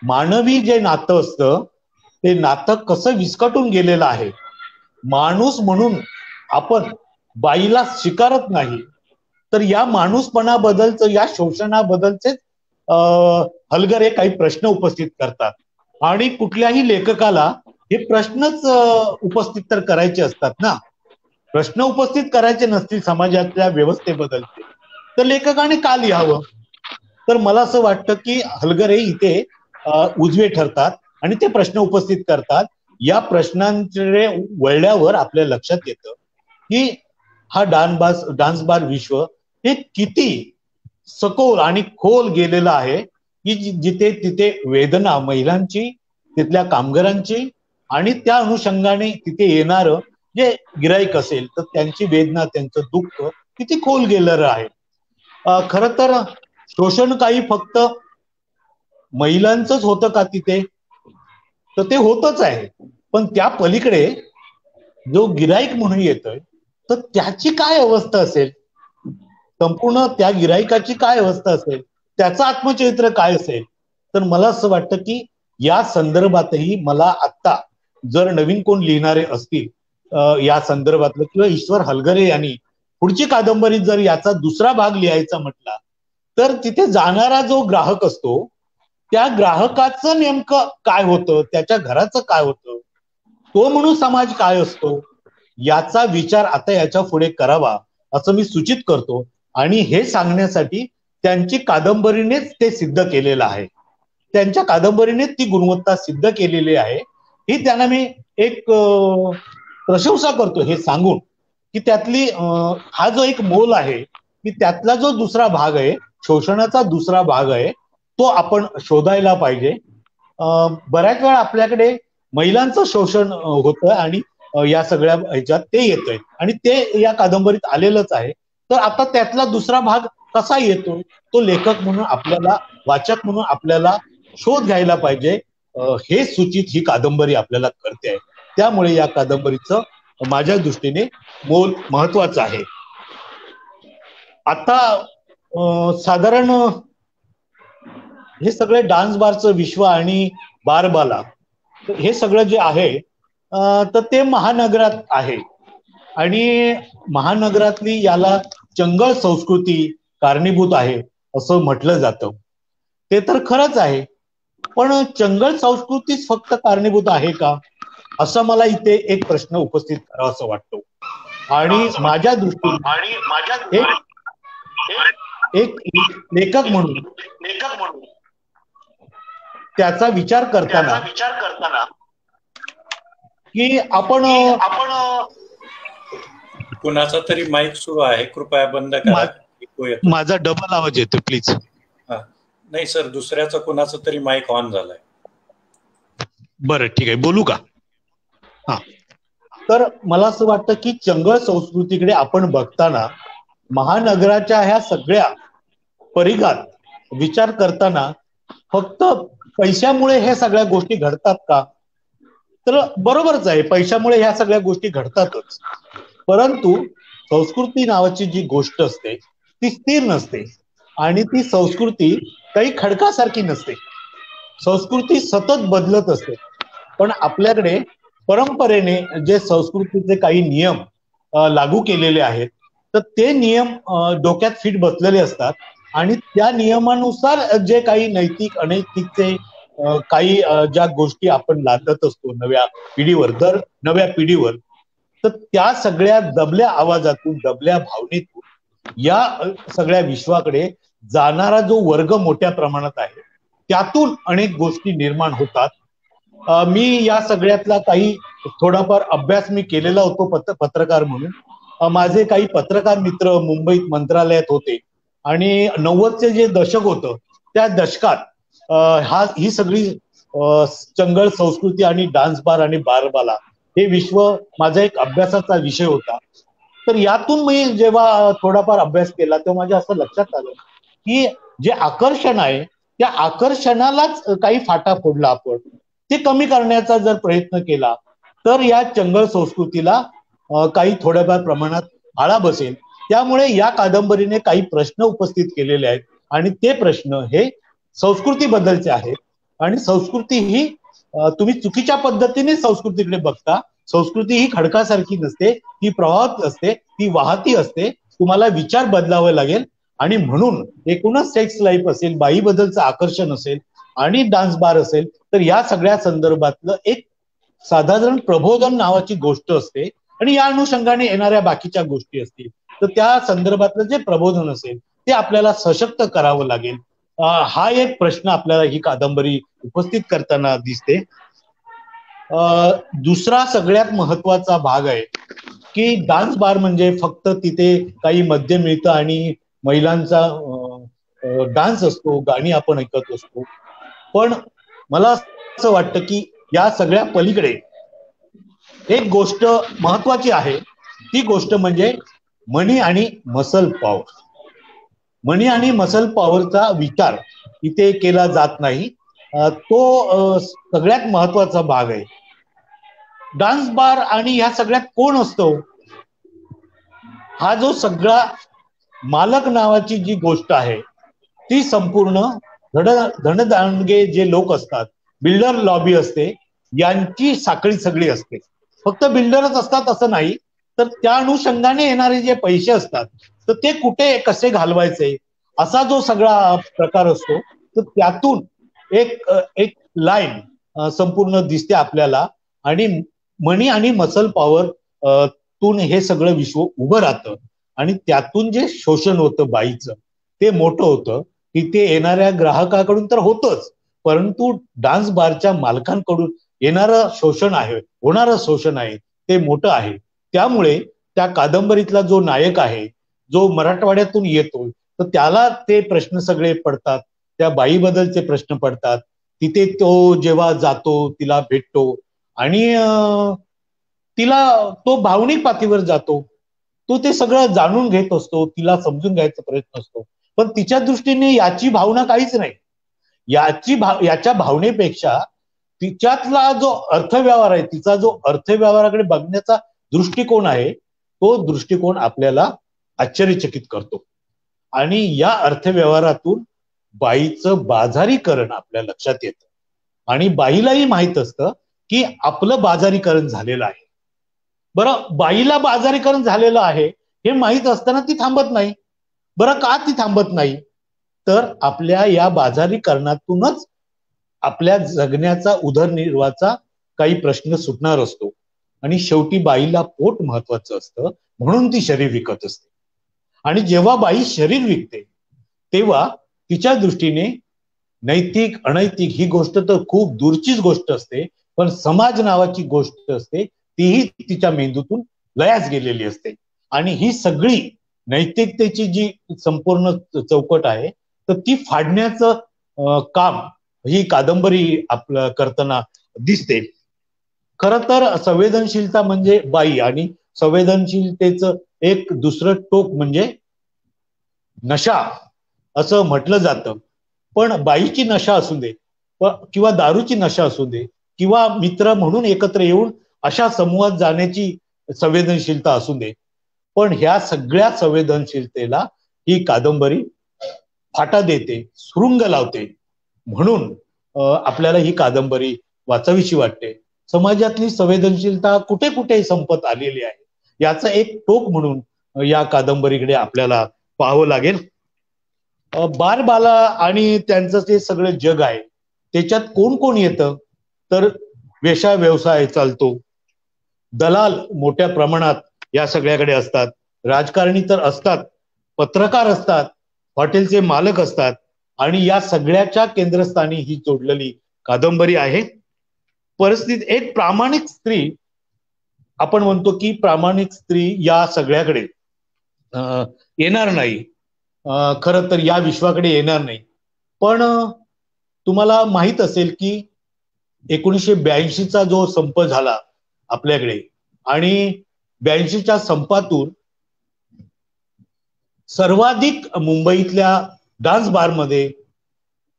मानवी जे नातं असतं ते नातं कसं विस्कटून गेलेलं आहे. माणूस म्हणून आपण बाईला स्वीकारत नाही, तर या माणूसपणाबद्दलच, या शोषणाबद्दलचे हलगरे काही प्रश्न उपस्थित करतात आणि कुठल्याही लेखकाला हे प्रश्नच उपस्थित तर करायचे असतात ना. प्रश्न उपस्थित करायचे नसतील समाजातल्या व्यवस्थेबद्दलचे तर लेखकाने का लिहावं? तर मला असं वाटतं की हलगरे इथे उजवे ठरतात आणि ते प्रश्न उपस्थित करतात. या प्रश्नांकडे वळल्यावर आपल्या लक्षात येतं की हा डान्स बार विश्व हे किती सखोल आणि खोल गेलेलं आहे की जिथे तिथे वेदना महिलांची, तिथल्या कामगारांची आणि त्या अनुषंगाने तिथे येणारं जे गिराईक असेल तर त्यांची वेदना, त्यांचं दुःख किती खोल गेलेलं आहे. खर तर शोषण काही फक्त महिलांचंच होतं का तिथे? तर ते होतच आहे, पण त्या पलीकडे जो गिराईक म्हणून येतोय तर त्याची काय अवस्था असेल, संपूर्ण त्या गिराईकाची काय अवस्था असेल, त्याचं आत्मचरित्र काय असेल. तर मला असं वाटतं की या संदर्भातही मला आत्ता जर नवीन कोण लिहिणारे असतील या संदर्भातलं किंवा ईश्वर हलगरे यांनी पुढची कादंबरीत जर याचा दुसरा भाग लिहायचा म्हटला तर तिथे जाणारा जो ग्राहक असतो त्या ग्राहकाचं नेमकं काय होतं, त्याच्या घराचं काय होतं, तो म्हणून समाज काय असतो याचा विचार आता याच्या पुढे करावा असं मी सूचित करतो. आणि हे सांगण्यासाठी त्यांची कादंबरीनेच ते सिद्ध केलेलं आहे. त्यांच्या कादंबरीने ती गुणवत्ता सिद्ध केलेली आहे ही त्यांना मी एक प्रशंसा करतो हे सांगून की त्यातली हा जो एक मोल आहे की त्यातला जो दुसरा भाग आहे, शोषणाचा दुसरा भाग आहे, तो आपण शोधायला पाहिजे. बऱ्याच वेळा आपल्याकडे महिलांचं शोषण होतं आणि या सगळ्या ह्याच्यात ते येतंय आणि ते या कादंबरीत आलेलंच आहे. तर आता त्यातला दुसरा भाग कसा येतो तो लेखक म्हणून आपल्याला, वाचक म्हणून आपल्याला शोध घ्यायला पाहिजे. हे सूचित ही कादंबरी आपल्याला करते आहे. त्यामुळे या कादंबरीचं माझ्या दृष्टीने मोल महत्वाचं आहे. आता साधारण हे सगळे डान्स बारचं विश्व आणि बारबाला हे सगळं जे आहे तर ते महानगरात आहे आणि महानगरातली याला चंगळ संस्कृती कारणीभूत आहे असं म्हटलं जातं. ते तर खरंच आहे, पण चंगळ संस्कृतीच फक्त कारणीभूत आहे का असं मला इथे एक प्रश्न उपस्थित करावा असं वाटतो. आणि माझ्या दृष्टीने एक लेखक म्हणून त्याचा विचार करताना की आपण कुणाचा तरी माईक सुरू आहे, कृपया बंद करा. माझा डबल आवाज येतो प्लीज. नाही सर, दुसऱ्याचा कुणाचा तरी माईक ऑन झालाय. बरं ठीक आहे, बोलू का? हा, तर मला असं वाटतं की चंगळ संस्कृतीकडे आपण बघताना महानगराच्या ह्या सगळ्या परिघात विचार करताना फक्त पैशामुळे हे सगळ्या गोष्टी घडतात का? तर बरोबरच आहे, पैशामुळे ह्या सगळ्या गोष्टी घडतातच, परंतु संस्कृती नावाची जी गोष्ट असते ती स्थिर नसते आणि ती संस्कृती काही खडकासारखी नसते. संस्कृती सतत बदलत असते. पण आपल्याकडे परंपरेने जे संस्कृतीचे काही नियम लागू केलेले आहेत तर ते नियम डोक्यात फिट बसलेले असतात आणि त्या नियमानुसार जे काही नैतिक अनैतिकचे काही ज्या गोष्टी आपण लादत असतो नव्या पिढीवर तर त्या सगळ्या दबल्या आवाजातून, दबल्या भावनेतून या सगळ्या विश्वाकडे जाणारा जो वर्ग मोठ्या प्रमाणात आहे त्यातून अनेक गोष्टी निर्माण होतात. मी या सगळ्यातला काही थोडाफार अभ्यास मी केलेला होतो पत्रकार म्हणून. माझे काही पत्रकार मित्र मुंबईत मंत्रालयात होते आणि 90चे जे दशक होतं त्या दशकात ही सगळी चंगळ संस्कृती आणि डान्स बार आणि बारबाला हे विश्व माझा एक अभ्यासाचा विषय होता. तर यातून मी जेव्हा थोडाफार अभ्यास केला तेव्हा माझ्या असं लक्षात आलं की जे आकर्षण आहे त्या आकर्षणालाच काही फाटा फोडला आपण, ते कमी करण्याचा जर प्रयत्न केला तर या चंगळ संस्कृतीला काही थोड्याफार प्रमाणात आळा बसेल. त्यामुळे या कादंबरीने काही प्रश्न उपस्थित केलेले आहेत आणि ते प्रश्न हे संस्कृतीबद्दलचे आहेत. आणि संस्कृती ही तुम्ही चुकीच्या पद्धतीने संस्कृतीकडे बघता. संस्कृती ही खडकासारखी नसते, ती प्रवाहात असते, ती वाहती असते तुम्हाला विचार बदलावा लागेल. आणि म्हणून एकूणच सेक्स लाईफ असेल, बाईबद्दलचं आकर्षण असेल आणि डान्स बार असेल, तर या सगळ्या संदर्भातलं एक साधारण प्रबोधन नावाची गोष्ट असते आणि या अनुषंगाने येणाऱ्या बाकीच्या गोष्टी असतील. तर त्या संदर्भातलं जे प्रबोधन असेल ते आपल्याला सशक्त करावं लागेल. हा एक प्रश्न आपल्याला ही कादंबरी उपस्थित करताना दिसते. दुसरा सगळ्यात महत्वाचा भाग आहे की डान्स बार म्हणजे फक्त तिथे काही मद्य मिळतं आणि महिलांचा डान्स असतो, गाणी आपण ऐकत असतो. पण मला असं वाटतं की या सगळ्या पलीकडे एक गोष्ट महत्वाची आहे. ती गोष्ट म्हणजे मनी आणि मसल पॉवर. मनी आणि मसल पॉवरचा विचार इथे केला जात नाही. तो सगळ्यात महत्वाचा भाग आहे. डान्स बार आणि ह्या सगळ्यात कोण असतो? हा जो सगळा मालक नावाची जी गोष्ट आहे ती संपूर्ण धनदांडगे जे लोक असतात, बिल्डर लॉबी असते, यांची साखळी सगळी असते. फक्त बिल्डरच असतात असं नाही, तर त्या अनुषंगाने येणारे जे पैसे असतात तर ते कुठे कसे घालवायचे असा जो सगळा प्रकार असतो, तर त्यातून एक एक लाईन संपूर्ण दिसते आपल्याला. आणि मनी आणि मसल पॉवर तून हे सगळं विश्व उभं राहतं आणि त्यातून जे शोषण होतं बाईचं ते मोठं होतं. तिथे येणाऱ्या ग्राहकाकडून तर होतच, परंतु डान्स बारच्या मालकांकडून येणारं शोषण आहे, होणारं शोषण आहे ते मोठं आहे. त्यामुळे त्या कादंबरीतला जो नायक आहे, जो मराठवाड्यातून येतो, तर त्याला ते प्रश्न सगळे पडतात, त्या बाईबद्दलचे प्रश्न पडतात. तिथे तो जेव्हा जातो, तिला भेटतो आणि तिला तो भावनिक पातळीवर जातो. तो ते सगळं जाणून घेत असतो, तिला समजून घ्यायचा प्रयत्न असतो. पण तिच्या दृष्टीने याची भावना काहीच नाही. याच्या भावनेपेक्षा तिच्यातला जो अर्थव्यवहार आहे, तिचा जो अर्थव्यवहाराकडे बघण्याचा दृष्टिकोन आहे, तो दृष्टिकोन आपल्याला आश्चर्यचकित करतो. आणि या अर्थव्यवहारातून बाईचं बाजारीकरण आपल्या लक्षात येतं आणि बाईलाही माहित असतं की आपलं बाजारीकरण झालेलं आहे. बरं, बाईला बाजारीकरण झालेलं आहे हे माहित असताना ती थांबत नाही. बरं, का ती थांबत नाही? तर आपल्या या बाजारीकरणातूनच आपल्या जगण्याचा, उदरनिर्वाहाचा काही प्रश्न सुटणार असतो. आणि शेवटी बाईला पोट महत्वाचं असतं, म्हणून ती शरीर विकत असते. आणि जेव्हा बाई शरीर विकते तेव्हा तिच्या दृष्टीने नैतिक अनैतिक ही गोष्ट तर खूप दूरचीच गोष्ट असते, पण समाज नावाची गोष्ट असते तीही तिच्या मेंदूतून लयास गेलेली असते. आणि ही सगळी नैतिकतेची जी संपूर्ण चौकट आहे तर ती फाडण्याचं काम ही कादंबरी आपलं करताना दिसते. खर तर संवेदनशीलता म्हणजे बाई आणि संवेदनशीलतेचं एक दुसरं टोक म्हणजे नशा असं म्हटलं जातं. पण बाईची नशा असू दे किंवा दारूची नशा असू दे किंवा मित्र म्हणून एकत्र येऊन अशा समूहात जाण्याची संवेदनशीलता असू दे, पण ह्या सगळ्या संवेदनशीलतेला ही कादंबरी फाटा देते, सुरुंग लावते. म्हणून आपल्याला ही कादंबरी वाचावीशी वाटते. समाजातली संवेदनशीलता कुठे कुठे संपत आलेली आहे याचं एक टोक म्हणून या कादंबरीकडे आपल्याला पाहावं लागेल. बारबाला आणि त्यांचं ते सगळं जग आहे, त्याच्यात कोण कोण येतं? तर वेश्या व्यवसाय चालतो, दलाल मोठ्या प्रमाणात या सगळ्याकडे असतात, राजकारणी तर असतात, पत्रकार असतात, हॉटेलचे मालक असतात. आणि या सगळ्याच्या केंद्रस्थानी ही जोडलेली कादंबरी आहे. परिस्थिती एक प्रामाणिक स्त्री, आपण म्हणतो की प्रामाणिक स्त्री या सगळ्याकडे येणार नाही, खरं तर या विश्वाकडे येणार नाही. पण तुम्हाला माहित असेल की 1982चा जो संप झाला आपल्याकडे आणि 82च्या संपातून सर्वाधिक मुंबईतल्या डान्स बारमध्ये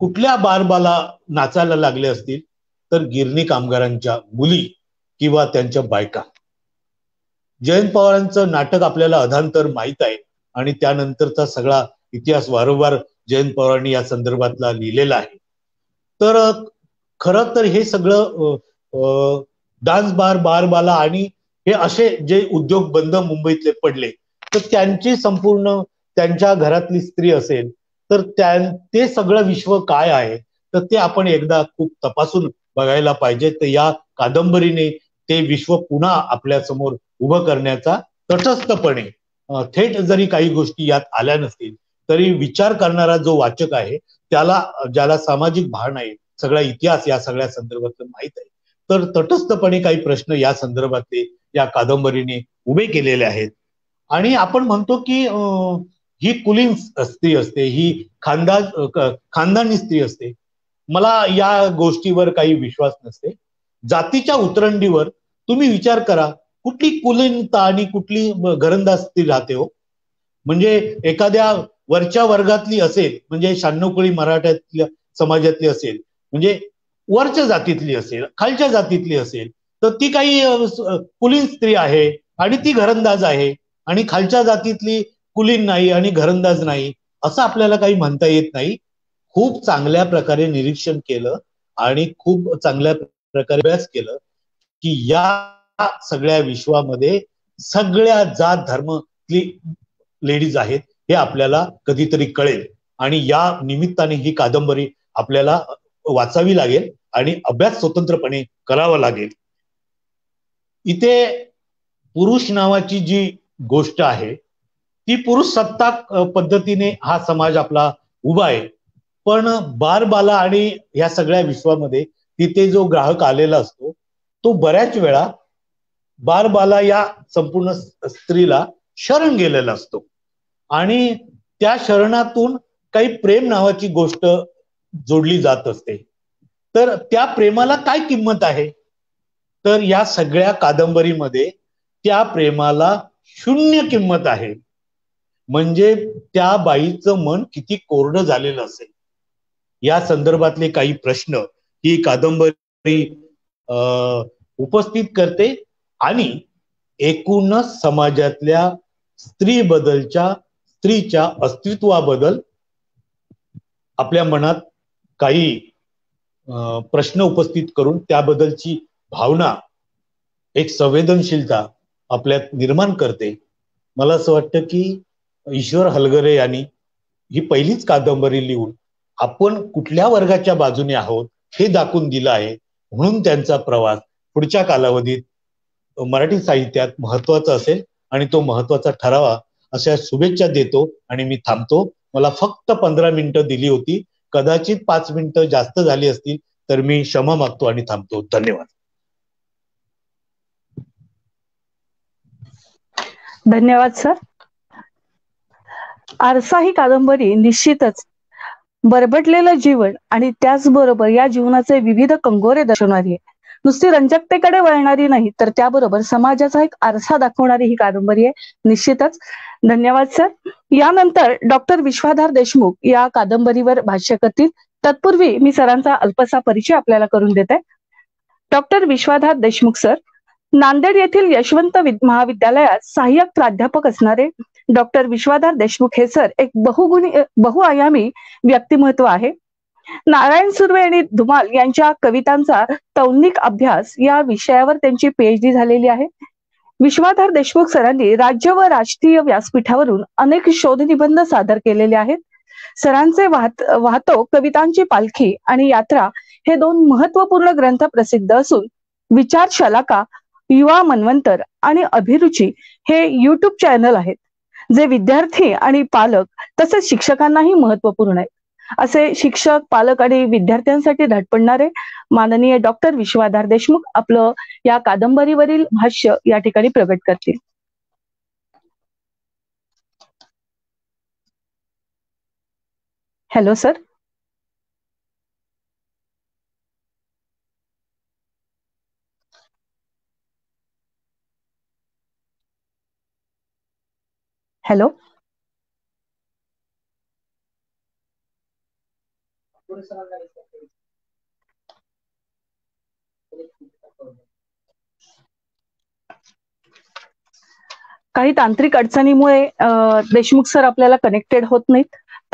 कुठल्या बारबाला नाचायला लागले असतील तर गिरणी कामगारांच्या मुली किंवा त्यांच्या बायका. जयंत पवारांचं नाटक आपल्याला अधांतर माहित आहे आणि त्यानंतरचा सगळा इतिहास वारंवार जयंत पवारांनी या संदर्भातला लिहिलेला आहे. तर खरं तर हे सगळं डान्स बार, बारबाला आणि हे असे जे उद्योग बंद मुंबईतले पडले तर त्यांची संपूर्ण त्यांच्या घरातली स्त्री असेल तर ते सगळं विश्व काय आहे तर ते आपण एकदा खूप तपासून बघायला पाहिजे. तर या कादंबरीने ते विश्व पुन्हा आपल्या समोर उभं करण्याचा तटस्थपणे थेट जरी काही गोष्टी यात आल्या नसतील तरी विचार करणारा जो वाचक आहे ज्याला सामाजिक भान आहे, सगळा इतिहास या सगळ्या संदर्भातलं माहित आहे, तर तटस्थपणे काही प्रश्न या संदर्भातले या कादंबरीने उभे केलेले आहेत. आणि आपण म्हणतो की ही कुलीन स्त्री असते, ही खानदानी स्त्री असते. मला या गोष्टीवर काही विश्वास नसते. जातीच्या उतरंडीवर तुम्ही विचार करा, कुठली कुलीनता आणि कुठली घरंदाज स्त्री राहते हो. म्हणजे एखाद्या वरच्या वर्गातली असेल, म्हणजे शान्नोकळी मराठ्यातल्या समाजातली असेल, म्हणजे वरच्या जातीतली असेल, खालच्या जातीतली असेल, तर ती काही कुलीन स्त्री आहे आणि ती घरंदाज आहे, आणि खालच्या जातीतली कुलीन नाही आणि घरंदाज नाही असं आपल्याला काही म्हणता येत नाही. खूप चांगल्या प्रकारे निरीक्षण केलं आणि खूप चांगल्या प्रकारे अभ्यास केलं की या सगळ्या विश्वामध्ये सगळ्या जात धर्मातली लेडीज आहेत हे आपल्याला कधीतरी कळेल. आणि या निमित्ताने ही कादंबरी आपल्याला वाचावी लागेल आणि अभ्यास स्वतंत्रपणे करावा लागेल. इथे पुरुष नावाची जी गोष्ट आहे ती पुरुष सत्ताक पद्धतीने हा समाज आपला उभा आहे. पण बारबाला आणि या सगळ्या विश्वामध्ये तिथे जो ग्राहक आलेला असतो तो बऱ्याच वेळा बारबाला या संपूर्ण स्त्रीला शरण गेलेला असतो आणि त्या शरणातून काही प्रेम नावाची गोष्ट जोडली जात असते. तर त्या प्रेमाला काय किंमत आहे, तर या सगळ्या कादंबरीमध्ये त्या प्रेमाला 0 किंमत आहे. म्हणजे त्या बाईचं मन किती कोरडं झालेलं असेल या संदर्भातले काही प्रश्न ही कादंबरी उपस्थित करते आणि एकूणच समाजातल्या स्त्रीच्या अस्तित्वाबद्दल आपल्या मनात काही प्रश्न उपस्थित करून त्याबद्दलची भावना, एक संवेदनशीलता आपल्यात निर्माण करते. मला असं वाटतं की ईश्वर हलगरे यांनी ही पहिलीच कादंबरी लिहून आपण कुठल्या वर्गाच्या बाजूने आहोत हे दाखवून दिलं आहे. म्हणून त्यांचा प्रवास पुढच्या कालावधीत मराठी साहित्यात महत्वाचा असेल आणि तो महत्वाचा ठरावा अशा शुभेच्छा देतो आणि मी थांबतो. मला फक्त 15 मिनिटं दिली होती, कदाचित 5 मिनिटं जास्त झाली असतील तर मी क्षमा मागतो आणि थांबतो. धन्यवाद. धन्यवाद सर. आरसा ही कादंबरी निश्चितच बरबटलेलं जीवन आणि त्याचबरोबर या जीवनाचे विविध कंगोरे दर्शवणारी आहे. नुसती रंजकतेकडे वळणारी नाही तर त्याबरोबर समाजाचा एक आरसा दाखवणारी ही कादंबरी आहे. निश्चितच धन्यवाद सर. यानंतर डॉक्टर विश्वाधार देशमुख या कादंबरीवर भाष्य करतील. तत्पूर्वी मी सरांचा अल्पसा परिचय आपल्याला करून देते. डॉक्टर विश्वाधार देशमुख सर नांदेड येथील यशवंत महाविद्यालयात सहाय्यक प्राध्यापक असणारे डॉक्टर विश्वाधार देशमुख हे सर एक बहुआयामी व्यक्तिमत्व आहे. नारायण सुर्वे आणि धुमाल यांच्या कवितांचा तौलनिक अभ्यास या विषयावर त्यांची PhD झालेली आहे. विश्वाधार देशमुख सरांनी राज्य व राष्ट्रीय व्यासपीठावरून अनेक शोध निबंध सादर केलेले आहेत. सरांचे वाहतो कवितांची पालखी आणि यात्रा हे 2 महत्वपूर्ण ग्रंथ प्रसिद्ध असून विचार शलाका, युवा मनवंतर आणि अभिरुची हे YouTube चॅनल आहेत जे विद्यार्थी आणि पालक तसेच शिक्षकांनाही महत्वपूर्ण आहेत. असे शिक्षक, पालक आणि विद्यार्थ्यांसाठी धडपडणारे माननीय डॉक्टर विश्वाधार देशमुख आपलं या कादंबरीवरील भाष्य या ठिकाणी प्रकट करतील. Hello sir. हॅलो. काही तांत्रिक अडचणीमुळे देशमुख सर आपल्याला कनेक्टेड होत नाहीत.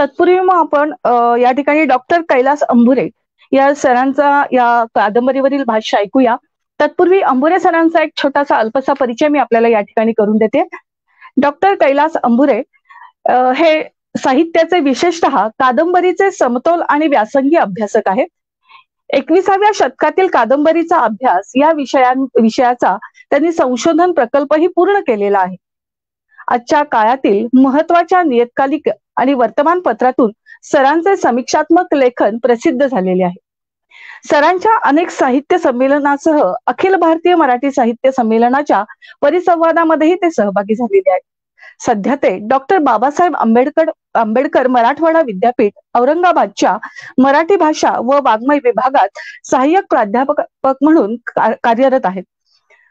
तत्पूर्वी मग आपण या ठिकाणी डॉक्टर कैलास अंभुरे या सरांचा या कादंबरीवरील भाष्य ऐकूया. तत्पूर्वी अंभुरे सरांचा एक छोटासा अल्पसा परिचय मी आपल्याला या ठिकाणी करून देते. डॉक्टर कैलास अंबुरे हे साहित्याचे विशेषतः कादंबरीचे समतोल आणि व्यासंगी अभ्यासक आहेत. 21व्या शतकातील कादंबरीचा अभ्यास या विषयाचा त्यांनी संशोधन प्रकल्पही पूर्ण केलेला आहे. आजच्या काळातील महत्वाच्या नियतकालिक आणि वर्तमानपत्रातून सरांचे समीक्षात्मक लेखन प्रसिद्ध झालेले आहे. सरांच्या अनेक साहित्य संमेलनासह अखिल भारतीय मराठी साहित्य संमेलनाच्या परिसंवादामध्येही ते सहभागी झालेले आहेत. सध्या ते डॉक्टर बाबासाहेब आंबेडकर मराठवाडा विद्यापीठ औरंगाबादच्या मराठी भाषा व वाङ्मय विभागात सहाय्यक प्राध्यापक म्हणून कार्यरत आहेत.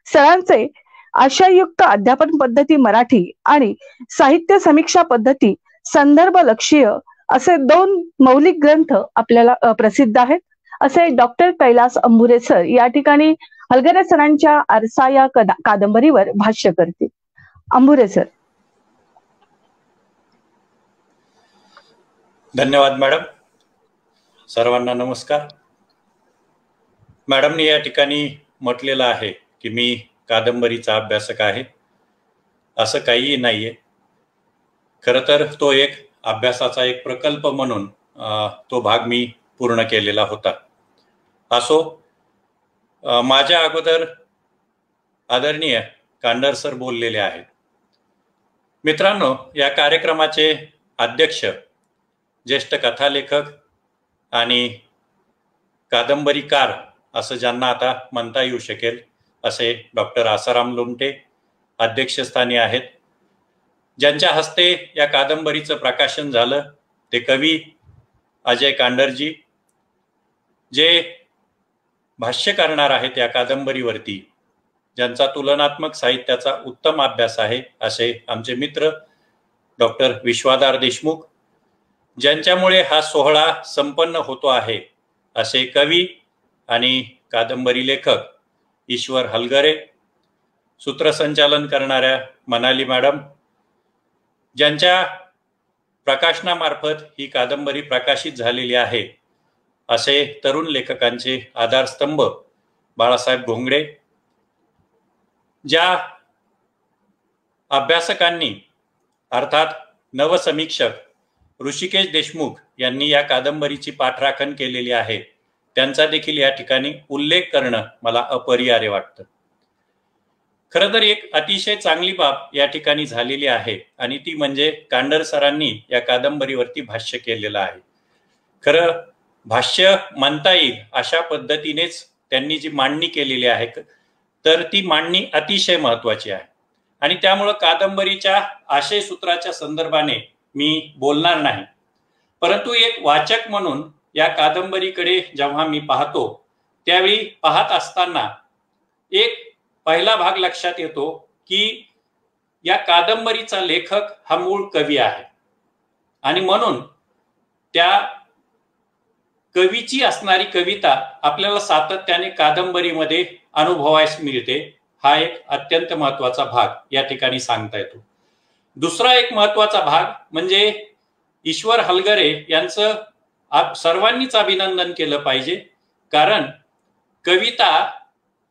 सरांचे आशययुक्त अध्यापन पद्धती मराठी आणि साहित्य समीक्षा पद्धती संदर्भ लक्षीय असे 2 मौलिक ग्रंथ आपल्याला प्रसिद्ध आहेत, असे डॉक्टर कैलास अंबुरे सर या ठिकाणी हलगरे सरांच्या आरसा या कादंबरीवर भाष्य करतील. अंबुरे सर. धन्यवाद मॅडम. सर्वांना नमस्कार. मॅडमने या ठिकाणी म्हटलेलं आहे की मी कादंबरीचा अभ्यासक आहे. असं काहीही नाहीये. खरं तर तो एक अभ्यासाचा एक प्रकल्प म्हणून तो भाग मी पूर्ण केलेला होता. असो, माझ्या अगोदर आदरणीय कांडर सर बोललेले आहेत. मित्रांनो, या कार्यक्रमाचे अध्यक्ष ज्येष्ठ कथालेखक आणि कादंबरीकार असं ज्यांना आता म्हणता येऊ शकेल असे डॉक्टर आसाराम लोमटे अध्यक्षस्थानी आहेत. ज्यांच्या हस्ते या कादंबरीचं प्रकाशन झालं ते कवी अजय कांडरजी, जे भाष्य करणार आहेत या कादंबरीवरती, ज्यांचा तुलनात्मक साहित्याचा उत्तम अभ्यास आहे असे आमचे मित्र डॉक्टर विश्वाधार देशमुख, ज्यांच्यामुळे हा सोहळा संपन्न होतो आहे असे कवी आणि कादंबरी लेखक ईश्वर हलगरे, सूत्रसंचालन करणाऱ्या मनाली मॅडम, ज्यांच्या प्रकाशनामार्फत ही कादंबरी प्रकाशित झालेली आहे असे तरुण लेखकांचे आधारस्तंभ बाळासाहेब घोंगडे, ज्या अभ्यासकांनी अर्थात नवसमीक्षक ऋषिकेश देशमुख यांनी या कादंबरीची पाठराखण केलेली आहे, त्यांचा देखील या ठिकाणी उल्लेख करणं मला अपरिहार्य वाटतं. खरं तर एक अतिशय चांगली बाब या ठिकाणी झालेली आहे आणि ती म्हणजे कांडर सरांनी या कादंबरीवरती भाष्य केलेलं आहे. खरं भाष्य म्हणता येईल अशा पद्धतीनेच त्यांनी जी मांडणी केलेली आहे, तर ती मांडणी अतिशय महत्वाची आहे आणि त्यामुळं कादंबरीच्या आशय सूत्राच्या संदर्भाने मी बोलणार नाही. परंतु एक वाचक म्हणून या कादंबरीकडे जेव्हा मी पाहतो त्यावेळी पाहत असताना एक पहिला भाग लक्षात येतो की या कादंबरीचा लेखक हा मूळ कवी आहे आणि म्हणून त्या कवीची असणारी कविता आपल्याला सातत्याने कादंबरीमध्ये अनुभवायला मिळते. हा एक अत्यंत महत्वाचा भाग या ठिकाणी सांगता येतो. दुसरा एक महत्वाचा भाग म्हणजे ईश्वर हलगरे यांचं सर्वांनीच अभिनंदन केलं पाहिजे, कारण कविता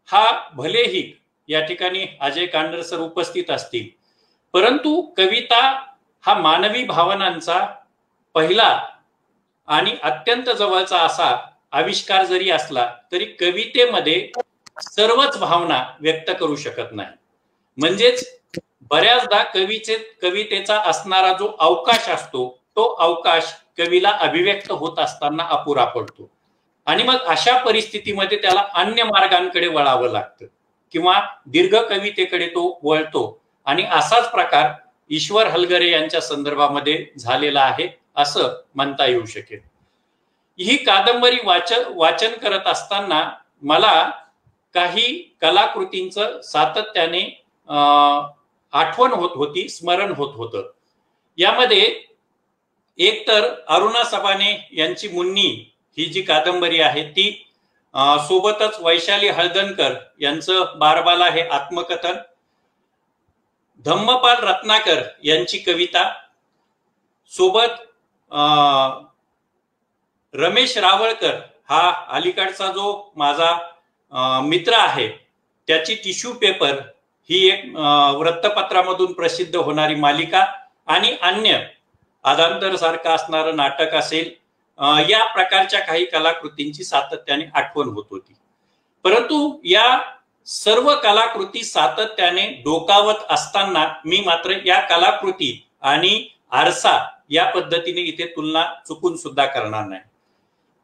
हा भलेही या ठिकाणी अजय कांडर सर उपस्थित असतील, परंतु कविता हा मानवी भावनांचा पहिला आणि अत्यंत जवळचा असा आविष्कार जरी असला तरी कवितेमध्ये सर्वच भावना व्यक्त करू शकत नाही. म्हणजेच बऱ्याचदा कवितेचा असणारा जो अवकाश असतो तो अवकाश कवीला अभिव्यक्त होत असताना अपुरा पडतो आणि मग अशा परिस्थितीमध्ये त्याला अन्य मार्गांकडे वळावं लागतं किंवा दीर्घ कवितेकडे तो वळतो आणि असाच प्रकार ईश्वर हलगरे यांच्या संदर्भामध्ये झालेला आहे असं म्हणता येऊ शकेल. ही कादंबरी वाचन करत असताना मला काही कलाकृतींचं सातत्याने आठवण होत होती, स्मरण होत होतं. यामध्ये एक तर अरुणा सबाने यांची मुन्नी ही जी कादंबरी आहे ती, सोबतच वैशाली हळदणकर यांचं बारबाला हे आत्मकथन, धम्मपाल रत्नाकर यांची कविता, सोबत रमेश रावळकर हा अलीकडचा जो माझा मित्र आहे त्याची टिश्यू पेपर ही एक वृत्तपत्रामधून प्रसिद्ध होणारी मालिका आणि अन्य अदांतर सारखं असणारं नाटक असेल, या प्रकारच्या काही कलाकृतींची सातत्याने आठवण होत होती. परंतु या सर्व कलाकृती सातत्याने डोकावत असताना मी मात्र या कलाकृती आणि आरसा या पद्धतीने इथे तुलना चुकून सुद्धा करणार नाही.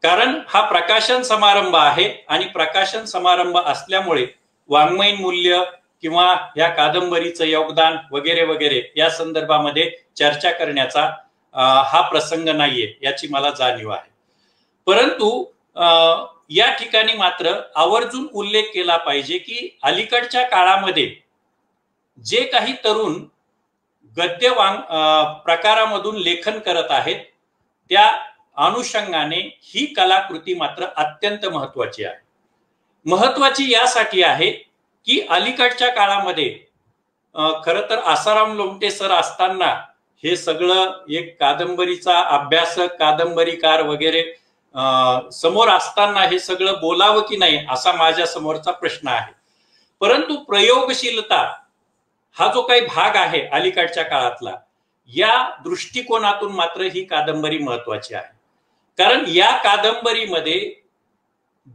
कारण हा प्रकाशन समारंभ आहे आणि प्रकाशन समारंभ असल्यामुळे वाङ्मयीन मूल्य किंवा या कादंबरीचं योगदान वगैरे वगैरे या संदर्भामध्ये चर्चा करण्याचा हा प्रसंग नाहीये, याची मला जाणीव आहे. परंतु या ठिकाणी मात्र आवर्जून उल्लेख केला पाहिजे की अलीकडच्या काळामध्ये जे काही तरुण गद्य प्रकारामधून लेखन करत आहेत, त्या अनुषंगाने ही कलाकृती मात्र अत्यंत महत्वाची आहे. महत्वाची यासाठी आहे की अलीकडच्या काळामध्ये खर तर आसाराम लोमटे सर असताना हे सगळं एक कादंबरीचा अभ्यासक, कादंबरीकार वगैरे समोर असताना हे सगळं बोलावं की नाही असा माझ्या समोरचा प्रश्न आहे. परंतु प्रयोगशीलता हा जो काही भाग आहे अलीकडच्या काळातला, या दृष्टिकोनातून मात्र ही कादंबरी महत्वाची आहे. कारण या कादंबरीमध्ये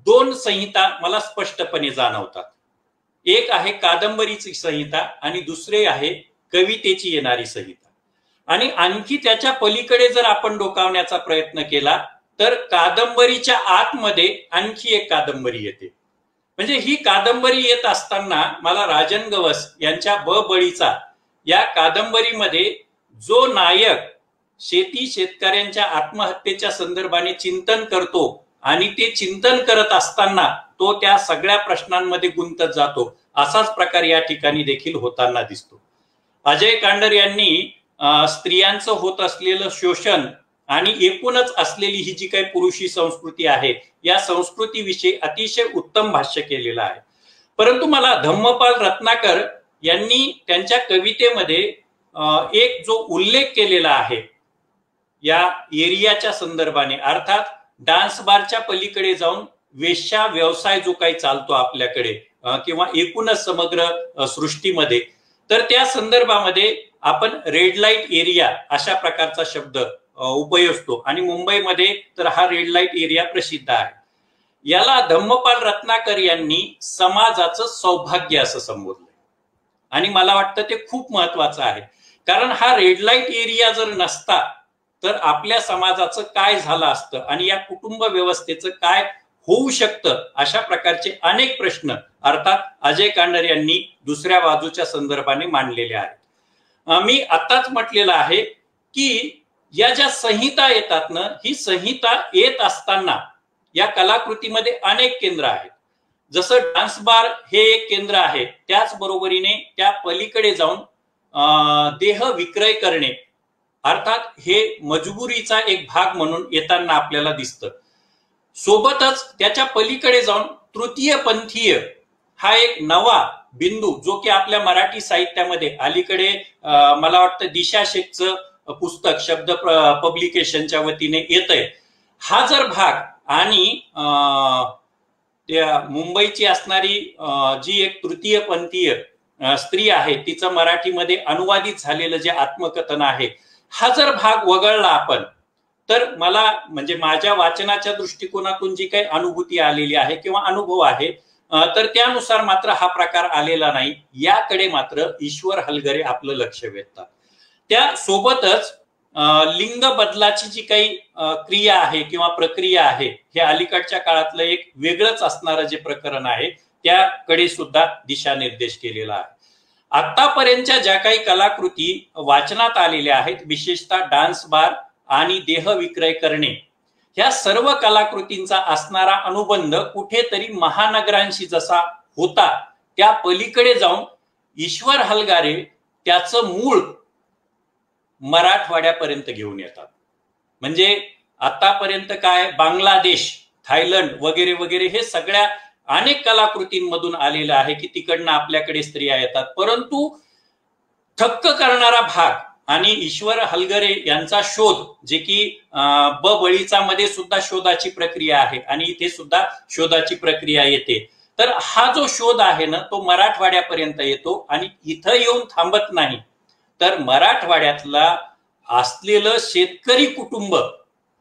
दोन संहिता मला स्पष्टपणे जाणवतात. एक आहे कादंबरीची संहिता आणि दुसरे आहे कवितेची येणारी संहिता. आणि आणखी त्याच्या पलीकडे जर आपण डोकावण्याचा प्रयत्न केला तर कादंबरीच्या आतमध्ये आणखी एक कादंबरी येते. म्हणजे ही कादंबरी येत असताना मला राजन गवस यांच्या बळीचा या कादंबरीमध्ये जो नायक शेतकऱ्यांच्या आत्महत्येच्या संदर्भाने चिंतन करतो आणि ते चिंतन करत असताना तो त्या सगळ्या प्रश्नांमध्ये गुंतत जातो, असाच प्रकार या ठिकाणी देखील होताना दिसतो. अजय कांडर यांनी स्त्रियांचं होत असलेलं शोषण आणि एकूणच असलेली ही जी काही पुरुषी संस्कृती आहे, या संस्कृतीविषयी अतिशय उत्तम भाष्य केलेलं आहे. परंतु मला धम्मपाल रत्नाकर यांनी त्यांच्या कवितेमध्ये एक जो उल्लेख केलेला आहे या एरियाच्या संदर्भाने, अर्थात डान्स बारच्या पलीकडे जाऊन वेश्या व्यवसाय जो काही चालतो आपल्याकडे किंवा एकूणच समग्र सृष्टीमध्ये, तर त्या संदर्भामध्ये आपण रेड लाईट एरिया अशा प्रकारचा शब्द उपयोजतो आणि मुंबईमध्ये तर हा रेड लाईट एरिया प्रसिद्ध आहे. याला धम्मपाल रत्नाकर यांनी समाजाचं सौभाग्य असं संबोधलंय आणि मला वाटतं ते खूप महत्वाचं आहे. कारण हा रेड लाईट एरिया जर नसता तर आपल्या समाजाचं काय झालं असतं आणि या कुटुंब व्यवस्थेचं काय होऊ शकतं, अशा प्रकारचे अनेक प्रश्न अर्थात अजय कांडर यांनी दुसऱ्या बाजूच्या संदर्भाने मांडलेले आहेत. मी आताच म्हटलेलं आहे की या ज्या संहिता येतात ना, ही संहिता येत असताना या कलाकृतीमध्ये अनेक केंद्र आहेत. जसं डान्स बार हे एक केंद्र आहे, त्याच बरोबरीने त्या पलीकडे जाऊन देह विक्रय करणे अर्थात हे मजबुरीचा एक भाग म्हणून येताना आपल्याला दिसतं. सोबतच त्याच्या पलीकडे जाऊन तृतीय पंथीय हा एक नवा बिंदू जो की आपल्या मराठी साहित्यामध्ये अलीकडे मला वाटतं दिशा शेखचं पुस्तक शब्द पब्लिकेशनच्या वतीने येतंय, हा जर भाग आणि त्या मुंबईची असणारी जी एक तृतीय पंथीय स्त्री आहे तिचं मराठीमध्ये अनुवादित झालेलं जे आत्मकथन आहे, हा जर भाग वगळला आपण तर मला म्हणजे माझ्या वाचनाच्या दृष्टिकोनातून जी काही अनुभूती आलेली आहे किंवा अनुभव आहे तर त्यानुसार मात्र हा प्रकार आलेला नाही. याकडे मात्र ईश्वर हलगरे आपलं लक्ष वेधतात. त्या सोबतच लिंग बदलाची जी काही क्रिया आहे किंवा प्रक्रिया आहे, हे अलीकडच्या काळातलं एक वेगळंच असणारं जे प्रकरण आहे त्याकडे सुद्धा दिशानिर्देश केलेला आहे. आतापर्यंतच्या ज्या काही कलाकृती वाचनात आलेल्या आहेत, विशेषतः डान्स बार आणि देह विक्रय करणे, ह्या सर्व कलाकृतींचा असणारा अनुबंध कुठेतरी महानगरांशी जसा होता त्या पलीकडे जाऊन ईश्वर हलगारे त्याचं मूळ मराठवाड्यापर्यंत घेऊन येतात. म्हणजे आतापर्यंत काय बांगलादेश, थायलंड वगैरे वगैरे हे सगळ्या अनेक कलाकृतींमधून आलेलं आहे की तिकडनं आपल्याकडे स्त्रिया येतात. परंतु थक्क करणारा भाग आणि ईश्वर हलगरे यांचा शोध जे की बळीचा मध्ये सुद्धा शोधाची प्रक्रिया आहे आणि इथे सुद्धा शोधाची प्रक्रिया येते. तर हा जो शोध आहे ना तो मराठवाड्यापर्यंत येतो आणि इथं येऊन थांबत नाही, तर मराठवाड्यातला असलेलं शेतकरी कुटुंब,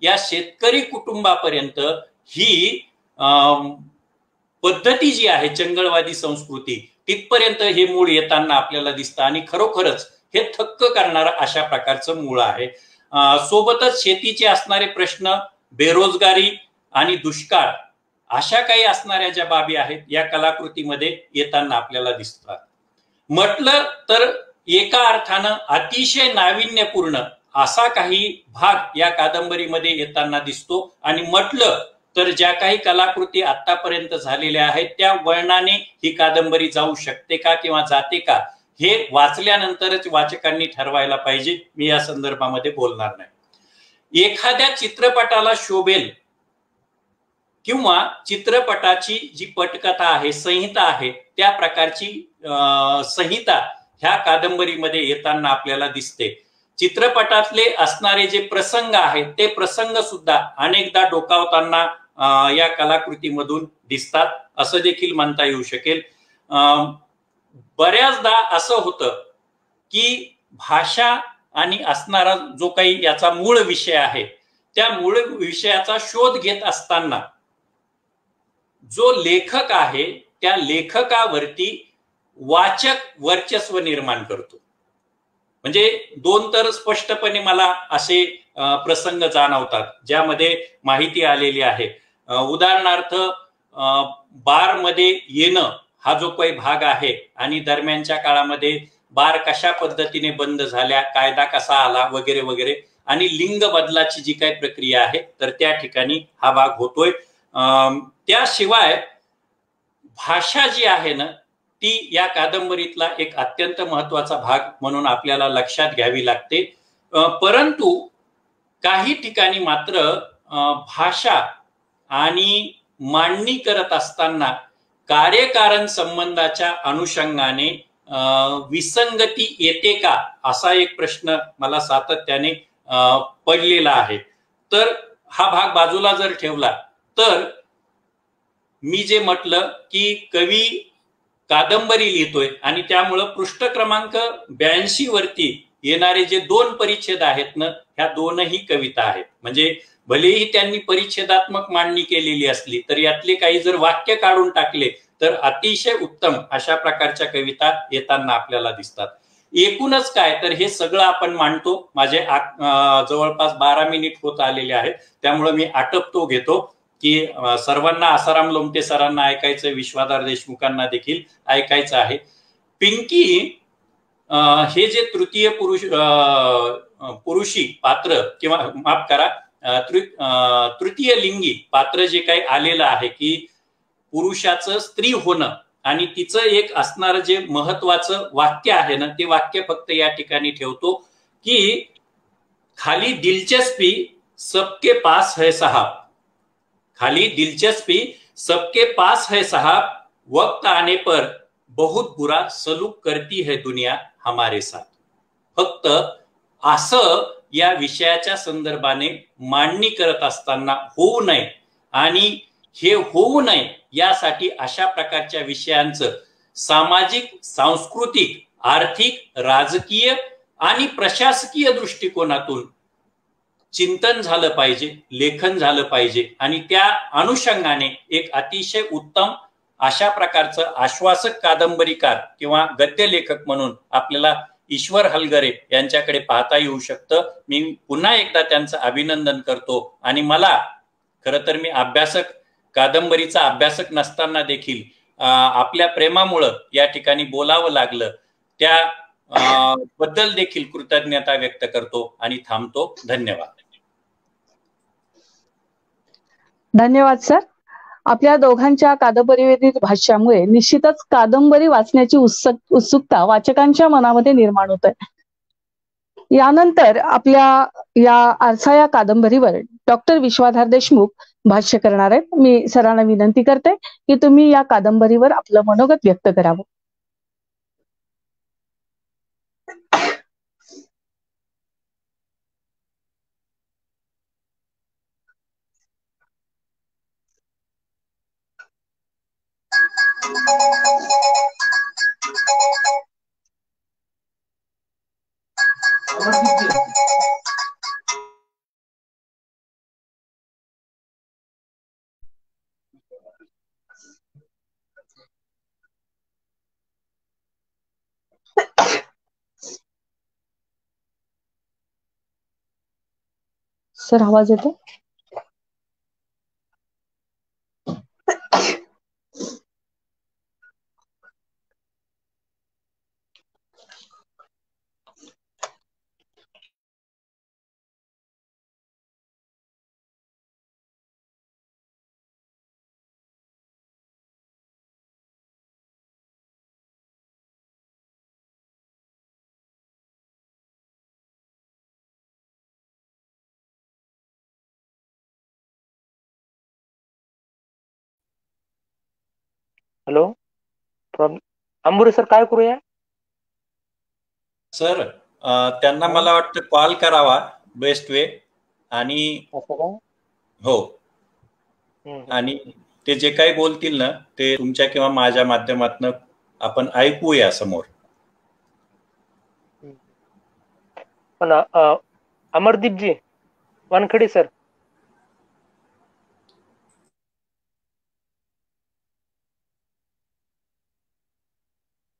या शेतकरी कुटुंबापर्यंत ही पद्धती जी आहे चंगळवादी संस्कृती तिथपर्यंत हे मूळ येताना आपल्याला दिसतं आणि खरोखरच हे थक्क करणारं अशा प्रकारचं मूळ आहे. सोबतच शेतीचे असणारे प्रश्न, बेरोजगारी आणि दुष्काळ अशा काही असणाऱ्या ज्या बाबी आहेत या कलाकृतीमध्ये येताना आपल्याला दिसतात. म्हटलं तर एका अर्थानं अतिशय नाविन्यपूर्ण असा काही भाग या कादंबरीमध्ये येताना दिसतो आणि म्हटलं तर ज्या काही कलाकृती आतापर्यंत झालेल्या आहेत त्या वळणाने ही कादंबरी जाऊ शकते का किंवा जाते का हे वाचल्यानंतरच वाचकांनी ठरवायला पाहिजे. मी या संदर्भामध्ये बोलणार नाही. एखाद्या चित्रपटाला शोभेल किंवा चित्रपटाची जी पटकथा आहे, संहिता आहे, त्या प्रकारची संहिता ह्या कादंबरीमध्ये येताना आपल्याला दिसते. चित्रपटातले असणारे जे प्रसंग आहेत ते प्रसंग सुद्धा अनेकदा डोकावताना या कलाकृतीमधून दिसतात असं देखील म्हणता येऊ शकेल. बऱ्याचदा असं होतं की भाषा आणि असणारा जो काही याचा मूळ विषय आहे त्या मूळ विषयाचा शोध घेत असताना जो लेखक आहे त्या लेखकावरती वाचक वर्चस्व निर्माण करतो. म्हणजे दोन तर स्पष्टपणे मला असे प्रसंग जाणवतात ज्यामध्ये माहिती आलेली आहे. उदाहरणार्थ बारमध्ये येणं हा जो काही भाग आहे आणि दरम्यानच्या काळामध्ये बार कशा पद्धतीने बंद झाल्या, कायदा कसा आला वगैरे वगैरे, आणि लिंग बदलाची जी काही प्रक्रिया आहे तर त्या ठिकाणी हा भाग होतोय. त्याशिवाय भाषा जी आहे ना ती या कादंबरीतला एक अत्यंत महत्वाचा भाग म्हणून आपल्याला लक्षात घ्यावी लागते. परंतु काही ठिकाणी मात्र भाषा आणि मांडणी करत असताना कार्यकारण संबंधाच्या अनुषंगाने विसंगती येते का असा एक प्रश्न मला सातत्याने पडलेला आहे. तर हा भाग बाजूला जर ठेवला तर मी जे म्हटलं की कवी कादंबरी लिहितोय आणि त्यामुळं पृष्ठ क्रमांक 82 वरती येणारे जे दोन परिच्छेद आहेत ना ह्या दोनही कविता आहेत. म्हणजे भलेही त्यांनी परिच्छेदात्मक मांडणी केलेली असली तर यातले काही जर वाक्य काढून टाकले तर अतिशय उत्तम अशा प्रकारच्या कविता येताना आपल्याला दिसतात. एकूणच काय तर हे सगळं आपण मांडतो. माझे जवळपास 12 मिनिट होत आलेले आहेत त्यामुळे मी आटपतो घेतो की सर्वांना आसाराम लोमटे सरांना ऐकायचं, विश्वाधार देशमुखांना देखील ऐकायचं आहे. पिंकी हे जे तृतीय पुरुषी पात्र किंवा माफ करा तृतीय लिंगी पात्र जे काही आलेलं आहे की पुरुषाचं स्त्री होणं आणि तिचं एक असणारं जे महत्वाचं वाक्य आहे ना ते वाक्य फक्त या ठिकाणी ठेवतो की खाली दिलचस्पी सबके पास है साहब, खाली दिलचस्पी सबके पास है साहब, वक्त आने पर बहुत बुरा सलूक करती है दुनिया हमारे साथ. फक्त असं या विषयाच्या संदर्भाने मांडणी करत असताना होऊ नये आणि हे होऊ नये यासाठी अशा प्रकारच्या विषयांचं सामाजिक, सांस्कृतिक, आर्थिक, राजकीय आणि प्रशासकीय दृष्टिकोनातून चिंतन झालं पाहिजे, लेखन झालं पाहिजे आणि त्या अनुषंगाने एक अतिशय उत्तम अशा प्रकारचं आश्वासक कादंबरीकार किंवा गद्य लेखक म्हणून आपल्याला ईश्वर हलगरे यांच्याकडे पाहता येऊ शकतं. मी पुन्हा एकदा त्यांचं अभिनंदन करतो आणि मला खरं तर मी अभ्यासक, कादंबरीचा अभ्यासक नसताना देखील आपल्या प्रेमामुळं या ठिकाणी बोलावं लागलं त्या बद्दल देखील कृतज्ञता व्यक्त करतो आणि थांबतो. धन्यवाद. धन्यवाद सर. आपल्या दोघांच्या कादंबरीवरील भाष्यामुळे निश्चितच कादंबरी वाचण्याची उत्सुकता वाचकांच्या मनामध्ये निर्माण होत आहे. यानंतर आपल्या या आरसा या कादंबरीवर डॉक्टर विश्वाधार देशमुख भाष्य करणार आहेत. मी सरांना विनंती करते की तुम्ही या कादंबरीवर आपलं मनोगत व्यक्त करावं. सर आवाज येतो? हॅलो, अंबुरे सर, काय करूया? सर त्यांना मला वाटतं कॉल करावा बेस्ट वे. आणि हो, आणि ते जे काही बोलतील ना ते तुमच्या किंवा माझ्या माध्यमातून आपण ऐकूया समोर. पण अमरदीपजी वानखडे सर,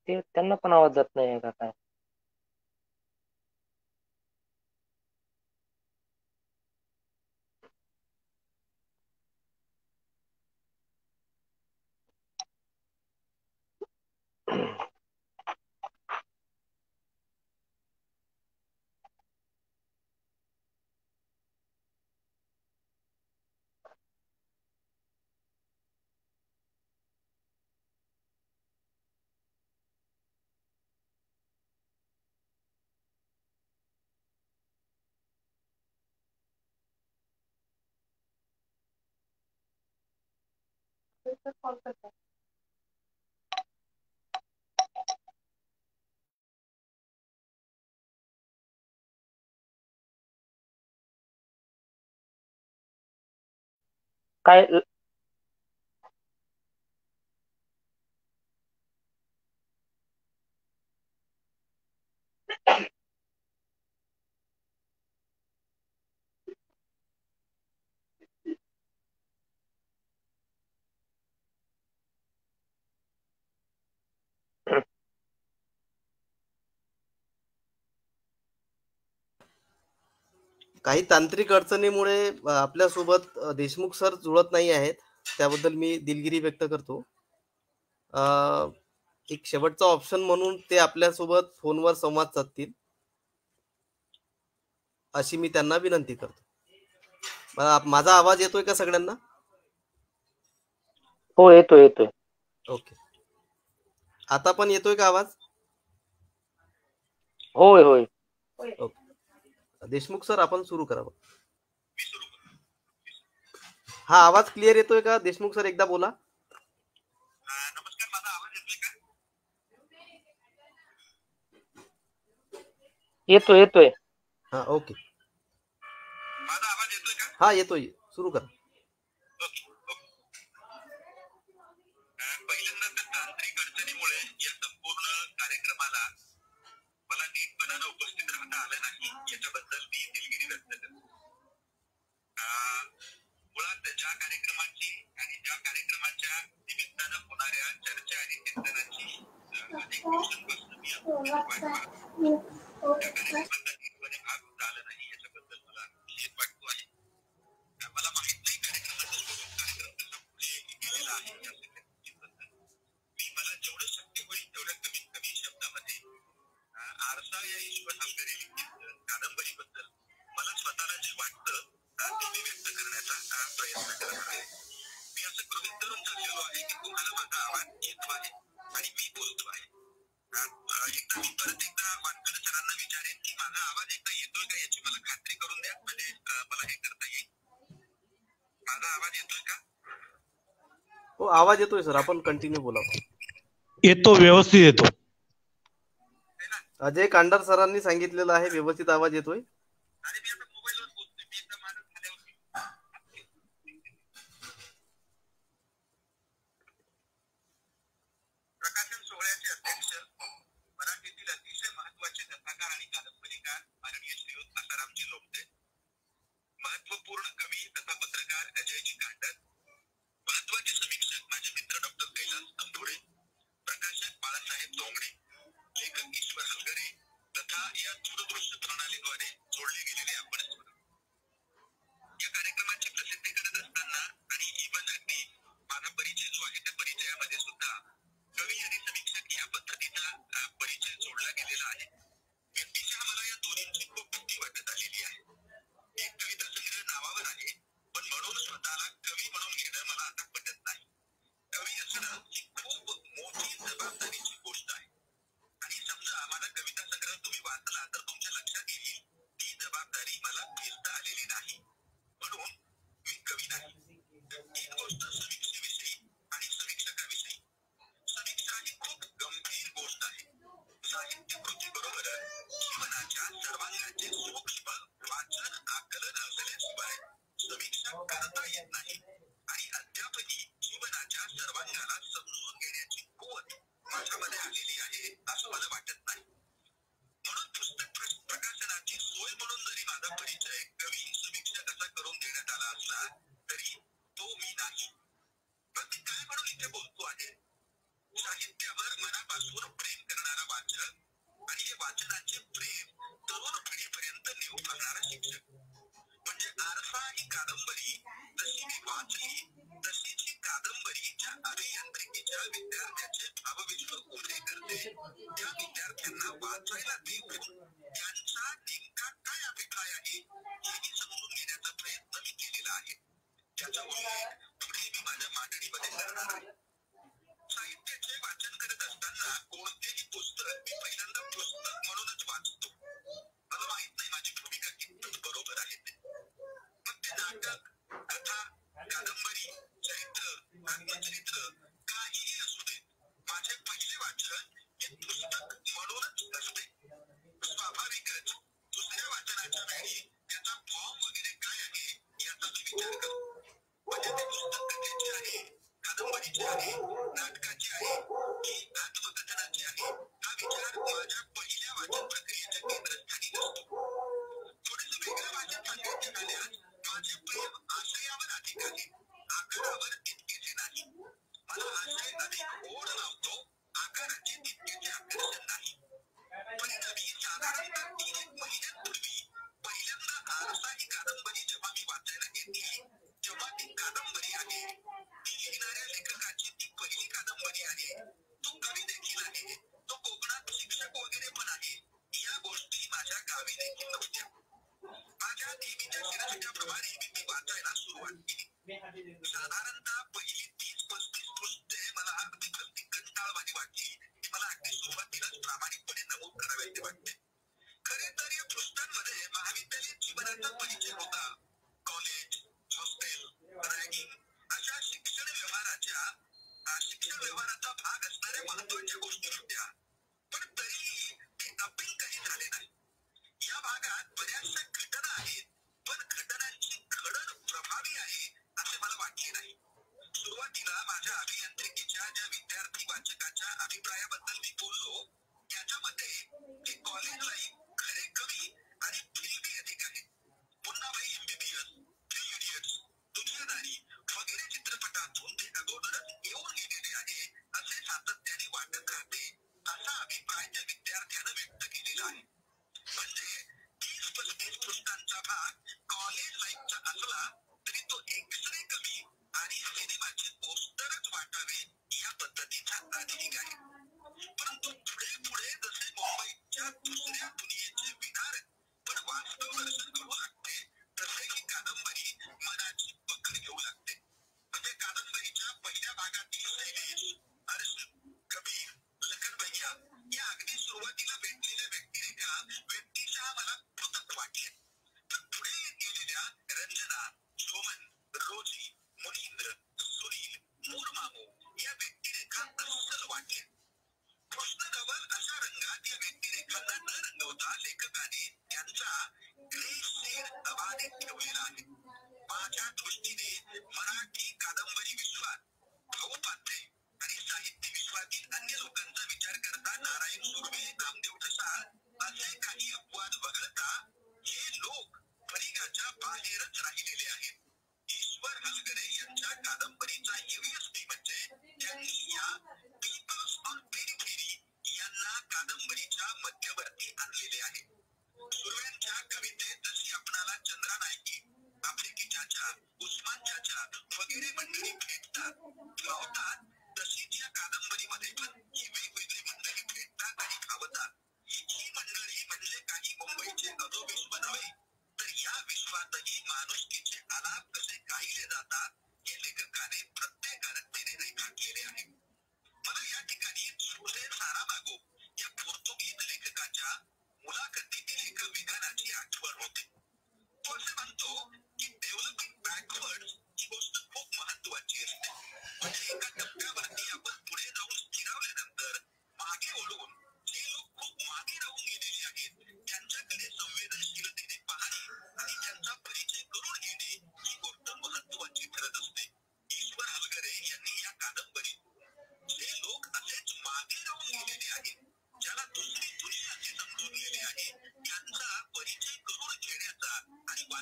ते त्यांना पण आवाज जात नाही का काय? काय काही तांत्रिक अडचणीमुळे आपल्यासोबत देशमुख सर जुळत नाही आहेत, त्याबद्दल मी दिलगिरी व्यक्त करतो. एक शेवटचा ऑप्शन म्हणून ते आपल्यासोबत फोनवर संवाद साधतील अशी मी त्यांना विनंती करतो. माझा आवाज येतोय का सगळ्यांना? हो, येतोय येतोय. ओके, आता पण येतोय का आवाज? होय होय. ओके, देशमुख सर आपण सुरू करावं. हा आवाज क्लिअर येतोय का देशमुख सर? एकदा बोला. नमस्कार, माझा आवाज येतोय का? येतोय येतोय. हा ओके, माझा आवाज येतोय का? हा येतोय, सुरू करा. ओके. पहिल्यांदा तर तांत्रिक अडचणीमुळे या संपूर्ण कार्यक्रमाला मला नीटपणानं उपस्थित राहता आलं नाही, याच्याबद्दल मी दिलगिरी व्यक्त करतो. मुळात ज्या कार्यक्रमाची आणि ज्या कार्यक्रमाच्या निमित्तानं होणाऱ्या चर्चा आणि चिंतनाची अनेक दिवसांपासून मी वाट पाहत होतो. त्या कार्यक्रमाचा नीटपणे भाग होता आला नाही, याच्याबद्दल मला खेद वाटतो आहे. मला माहित नाही कार्यक्रमाचं स्वरूप, कार्यक्रम कसा पुढे गेलेला आहे, या सगळ्या गोष्टींबद्दल मी मला जेवढं शक्य होईल तेवढ्या कमीत कमी शब्दामध्ये आरसा या ईश्वर हलगरे लिखित कादंबरीबद्दल मला स्वतःला जे वाटतं ते मी व्यक्त करण्याचा प्रयत्न करत आहे. मी असं गृहीत धरून झालेलो आहे की तुम्हाला माझा आवाज येतो आहे आणि मी बोलतो आहे. एकदा मी परत एकदा वानखडे सरांना विचारेन की माझा आवाज एकदा येतोय का याची मला खात्री करून द्या, म्हणजे मला हे करता येईल. माझा आवाज येतोय का? हो, आवाज येतोय सर, आपण कंटिन्यू बोला. येतो, व्यवस्थित येतो. अजय कांडर सरांनी सांगितलेलं आहे व्यवस्थित आवाज येतोय. अरे मी आता मोबाईलवर बोलतोय, मी एकदा माझं झाल्यावर. सुद्धा या दूरदृश्य प्रणालीद्वारे जोडले गेलेले आपण या कार्यक्रमाची प्रसिद्धी करत असताना आणि इव्हन अगदी माझा परिचय जो आहे त्या परिचयामध्ये सुद्धा कवी आणि समीक्षक या पद्धतीचा परिचय जोडला गेलेला आहे. व्यक्तिशः मला या दोन्हींची खूप भीती वाटत आलेली आहे. एक कविता संग्रह नावावर आहे, पण म्हणून स्वतःला कवी म्हणून घेणं मला आता पटत नाही. कवी असणं ही खूप मोठी जबाबदारीची गोष्ट आहे आणि समजा माझा कविता संग्रह तुम्ही वाचला तर तुमच्या लक्षात येईल ती जबाबदारी मला पेलता आलेली नाही, म्हणून मी कवी नाही. एक गोष्ट समीक्षेविषयी आणि समीक्षकाविषयी. समीक्षा ही खूप गंभीर गोष्ट आहे. साहित्य कृती बरोबर जीवनाच्या सर्वांगाचे सूक्ष्म वाचन आकलन असल्याशिवाय समीक्षा करता येत नाही आणि अद्यापही जीवनाच्या सर्वांगाला समजून घेण्याची कुवत माझ्यामध्ये आलेली आहे असं मला वाटत नाही. म्हणून पुस्तक प्रकाशनाची सोय म्हणून जरी माझा परिचय कवी समीक्षक असा करून देण्यात आला असला तरी तो मी नाही. पण मी काय म्हणून इथे बोलतो आहे, साहित्यावर मनापासून प्रेम करणारा वाचक आणि हे वाचनाचे प्रेम तरुण पिढीपर्यंत नेऊन करणारा शिक्षक. म्हणजे आरसा ही कादंबरी जशी मी वाचली तशीच ही कादंबरी ज्या अभियांत्रिकीच्या विद्यार्थ्याचे भावविश्व उभे करते त्या विद्यार्थ्यांना वाचायला देऊन त्यांचा नेमका काय अभिप्राय आहे हेही समजून घेण्याचा प्रयत्न मी केलेला आहे. त्याचा उल्लेख पुढे मी माझ्या मांडणीमध्ये करणार आहे. साहित्याचे वाचन करत असताना कोणतेही पुस्तक मी पहिल्यांदा पुस्तक म्हणूनच वाचतो. मला माहित नाही माझी भूमिका कितपत बरोबर आहे ते. मग ते नाटक, कथा, कादंबरी, चरित्र, आत्मचरित्र काहीही असू दे, माझे पहिले वाचन हे पुस्तक म्हणूनच असते. स्वाभाविकच दुसऱ्या वाचनाच्या वेळी त्याचा फॉर्म वगैरे काय आहे याचा मी विचार करतो. म्हणजे ते पुस्तक कथेचे आहे, कादंबरीचे आहे, नाटकाचे आहे की आत्मकथनाचे आहे हा विचार माझ्या पहिल्या वाचन प्रक्रियेच्या केंद्रस्थानी नसतो. थोडेसे वेगळं वाचन सांगायचे झाल्यास माझे प्रेम आशयावर अधिक आहे, आकारावर तितकेचे नाही. मला आशय अधिक ओढ लावतो, आकाराचे तितकेचे आकर्षण नाही. परिणामी साधारणतः 3 महिन्यांपूर्वी पहिल्यांदा आरसा ही कादंबरी जेव्हा मी वाचायला घेतली तेव्हा ती कादंबरी आहे, ती लिहिणाऱ्या लेखकाची ती पहिली कादंबरी आहे, तो कवी देखील आहे, तो कोकणात शिक्षक वगैरे पण आहे, या गोष्टी माझ्या गावी देखील नव्हत्या. माझ्या देवीच्या शिरस्त्याप्रमाणे मी वाचायला सुरुवात केली. साधारणतः पहिली 30-35 पुस्तके मला अगदी कंटाळवाणी वाटली. मला अगदी सुरुवातीलाच प्रामाणिकपणे नमूद करावे वाटते. खरे तर या पुस्तकांमध्ये महाविद्यालयीन जीवनाचा परिचय होता. कॉलेज, हॉस्टेल, रॅगिंग अशा शिक्षण व्यवहाराचा भाग असणाऱ्या महत्वाच्या गोष्टी होत्या. पण तरीही ते अपील काही झाले नाही. या भागात बऱ्याचशा घटना आहेत, पण घटनांची घडण प्रभावी आहे असे मला वाटले नाही. सुरुवातीला माझ्या अभियांत्रिकीच्या ज्या विद्यार्थी वाचकाच्या अभिप्रायाबद्दल मी बोललो त्याच्यामध्ये ते कॉलेज लाईफ, खरे कवी आणि फिल्मी अधिक आहे. पुन्हा भाई MBBS, 3 इडियट्स, दुनियादारी वगैरे चित्रपटातून ते अगोदरच येऊन गेलेले आहे असे सातत्याने वाटत राहते असा अभिप्राय त्या विद्यार्थ्यानं व्यक्त केलेला आहे. म्हणजे 30-35 पुस्तकांचा भाग कॉलेज लाईफचा असला तरी तो एक्सरे कवी आणि सिनेमाचे पोस्टरच वाटावे या पद्धतीचा अधिक आहे. परंतु पुढे पुढे जसे मुंबईच्या दुसऱ्या दुनियेचे विदारक पण वास्तव दर्शन करू लागते तसे ही कादंबरी मनाची पकड घेऊ लागते. म्हणजे कादंबरीच्या पहिल्या भागातील शैलेश, हर्ष, कबीर, लखनभैया या अगदी सुरुवातीला भेटलेल्या व्यक्तिरेखा व्यक्तिशः मला पृथक वाटले. पण पुढे गेलेल्या रंजना, सोमन, रोजी, मुनींद्र, सुनील, मूरमामू या व्यक्तिरेखा अस्सल वाटल्या. कृष्णधवल अशा रंगात या व्यक्तिरेखांना न रंगवता लेखकाने त्यांचा ग्रे शेड अबाधित ठेवलेला आहे. माझ्या दृष्टीने मराठी कादंबरी विश्वात भाऊपात्रे आणि साहित्य विश्वातील अन्य लोकांचा विचार करता नारायण सुर्वे, नामदेव ठसाळ असे काही अपवाद वगळता हे लोक परिघाच्या बाहेरच राहिलेले आहेत. ईश्वर हलगरे यांच्या कादंबरीचा USP म्हणजे त्यांनी या पीपल्स ऑन पेरिफेरी यांना कादंबरीच्या मध्यवर्ती आणलेले आहे.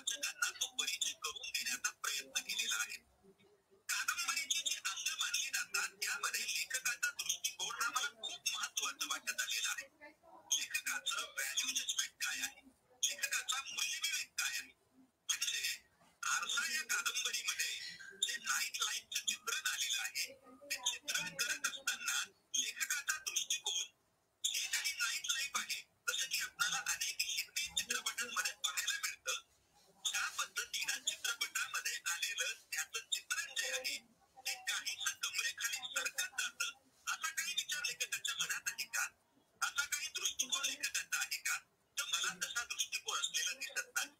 वाचकांना तो परिचय करून देण्याचा प्रयत्न केलेला आहे. कादंबरीची जी अंग मानली जातात त्यामध्ये लेखकाचा दृष्टिकोन हा मला खूप महत्वाचा वाटत आलेला आहे. लेखकाचं व्हॅल्यू जजमेंट काय आहे, लेखकाचा मूल्यविवेक काय आहे. म्हणजे आरसा या कादंबरीमध्ये जे नाईट लाईफचं चित्रण आलेलं आहे ते चित्रण करत असताना लेखकाचा दृष्टिकोन जे काही नाईट लाईफ आहे जसं की आपल्याला अनेक हिंदी चित्रपटांमध्ये पाहायला मिळतं, ज्या पद्धतीनं चित्रपटामध्ये आलेलं त्याचं चित्रण जे आहे ते काहीसं कमरेखाली सरकत जातं. असा काही विचार लेखकाच्या मनात आहे का, असा काही दृष्टिकोन लेखकाचा आहे का, तर मला तसा दृष्टिकोन असलेला दिसत नाही.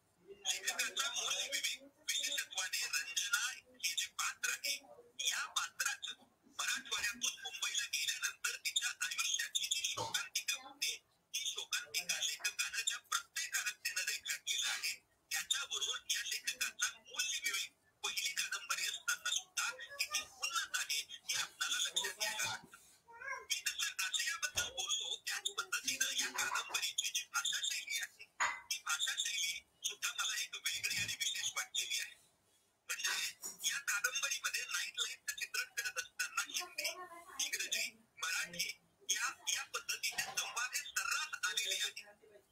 लेखकाचा मूल्यविवेक विशेषत्वाने रंजना हे जे पात्र आहे या पात्राचं मराठवाड्यातून मुंबईला गेल्यानंतर तिच्या आयुष्याची जी शोकांतिका होते ती शोकांतिका लेखकानं ज्या प्रत्येक कादंबरीनं रेखाटलेलं आहे त्याच्यावरून या लेखकाचा मूल्यविवेक पहिली कादंबरी असताना सुद्धा किती उन्नत आहे हे आपल्याला लक्षात घ्यायला लागतं. मी जसं आशयाबद्दल बोललो त्याच पद्धतीनं या कादंबरीची जी भाषाशैली आहे ती भाषाशैली सुद्धा मला एक वेगळी आणि विशेष वाटलेली आहे. म्हणजे या कादंबरीमध्ये नाईट लाईफचं चित्रण करत असताना हिंदी, इंग्रजी, मराठी या पद्धतीचे संवाद हे सर्रास आलेले आहेत.